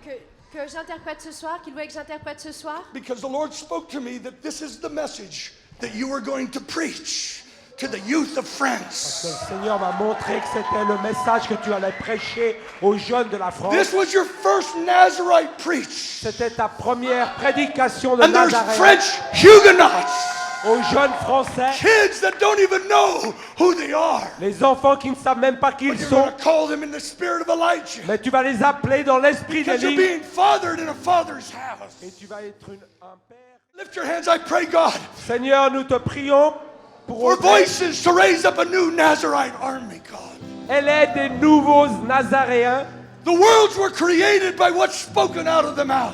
que j'interprète ce soir, qu'il voulait que j'interprète ce soir, because the Lord spoke to me that this is the message that you are going to preach to the youth of France. Le Seigneur m'a montré que c'était le message que tu allais prêcher aux jeunes de la France. This was your first Nazarite preach. C'était ta première prédication de And there's Nazareth French Huguenots, aux jeunes Français, kids that don't even know who they are. les enfants qui ne savent même pas qui ils You're sont. going to call them in the spirit of Elijah. Mais tu vas les appeler dans l'esprit Because you're d'Élie being fathered in a father's house. et tu vas être un père. Lift your hands, I pray, God, Seigneur, nous te prions pour for oser voices to raise up a new Nazarite army, God. aider des nouveaux Nazaréens. The worlds were created by what's spoken out of the mouth.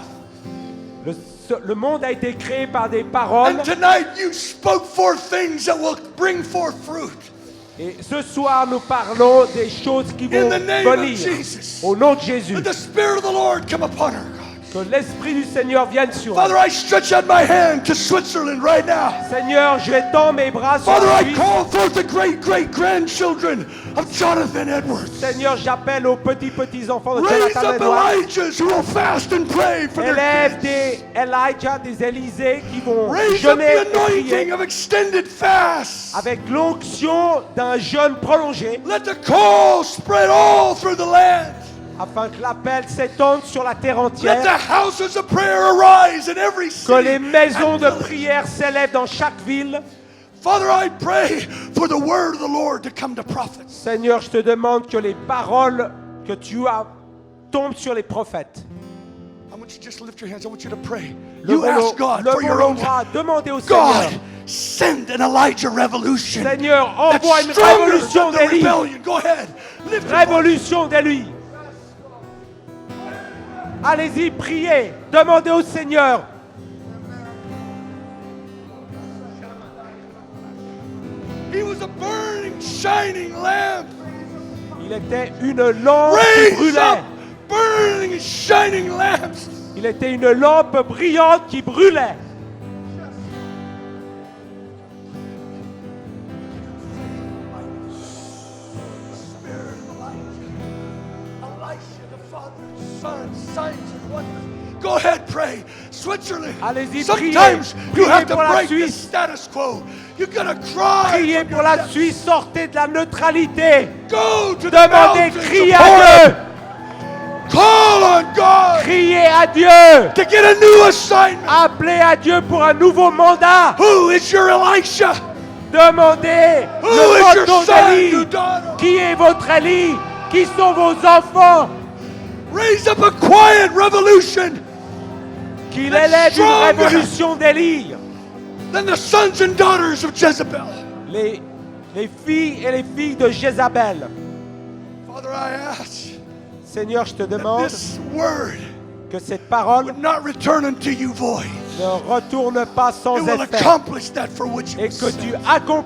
Le monde a été créé par des paroles. And tonight you spoke forth things that will bring forth fruit. Et ce soir, nous parlons des choses qui In vont the name of venir. Jesus. Au nom de Jésus. Let the Spirit of the Lord come upon her, God. Que l'Esprit du Seigneur vienne sur Father, elle. I stretch out my hand to Switzerland right now. Seigneur, je étends mes bras sur Father, la I Suisse. call forth the great-great-grandchildren of Jonathan Edwards. Seigneur, j'appelle aux petits-enfants de Raise Jonathan up Edwards. Elijahs who will fast and pray for their Élève kids. des Elijah, des Élysées qui vont Raise up jeûner the et prier anointing of extended fast. avec l'onction d'un jeûne prolongé Let the call spread all through the land. afin que l'appel s'étende sur la terre Let entière, the houses of prayer arise in every city. que les maisons and de village. prière s'élèvent dans chaque ville. Father, I pray for the word of the Lord to come to prophets. Seigneur, je te demande que les paroles que tu as tombent sur les prophètes. I want you to just lift your hands. I want you to pray. You ask God for Levons your nos own bras, time. demandez au Seigneur. God, send an Elijah revolution. Seigneur, That's envoie une stronger révolution than the d'Élie. rebellion. Go ahead. Lift your voice. Révolution d'Élie. Allez-y, priez. Demandez au Seigneur. He was a burning, shining lamp. Il était une lampe qui Raise up brûlait. burning, shining lamps. Il était une lampe brillante qui brûlait. Spirit of Elijah. Elisha, the Father, Son, signs and wonders. Go ahead, pray. Switzerland. Allez-y, Sometimes priez. you have Priez to pour la break the Suisse. status quo. You gotta cry. Priez from pour your la depths. Suisse. Sortez de la neutralité. Go to the Demandez, mountains criez of à Horeb. Dieu. Call on God Criez à Dieu. to get a new assignment. Appelez à Dieu pour un nouveau mandat. Who is your Elisha? Demandez Who le is your votre son, Élie. your daughter? Qui est votre Élie? Qui sont vos enfants? Raise up a quiet revolution Qu'il That's élève une stronger. révolution d'Élie. than the sons and daughters of Jezebel. Les filles et les filles de Jézabel. Father, I ask Seigneur, je te that demande this word que cette parole would not return unto you void. ne retourne pas sans It will effet accomplish that for which it et was que sent. tu accomplisses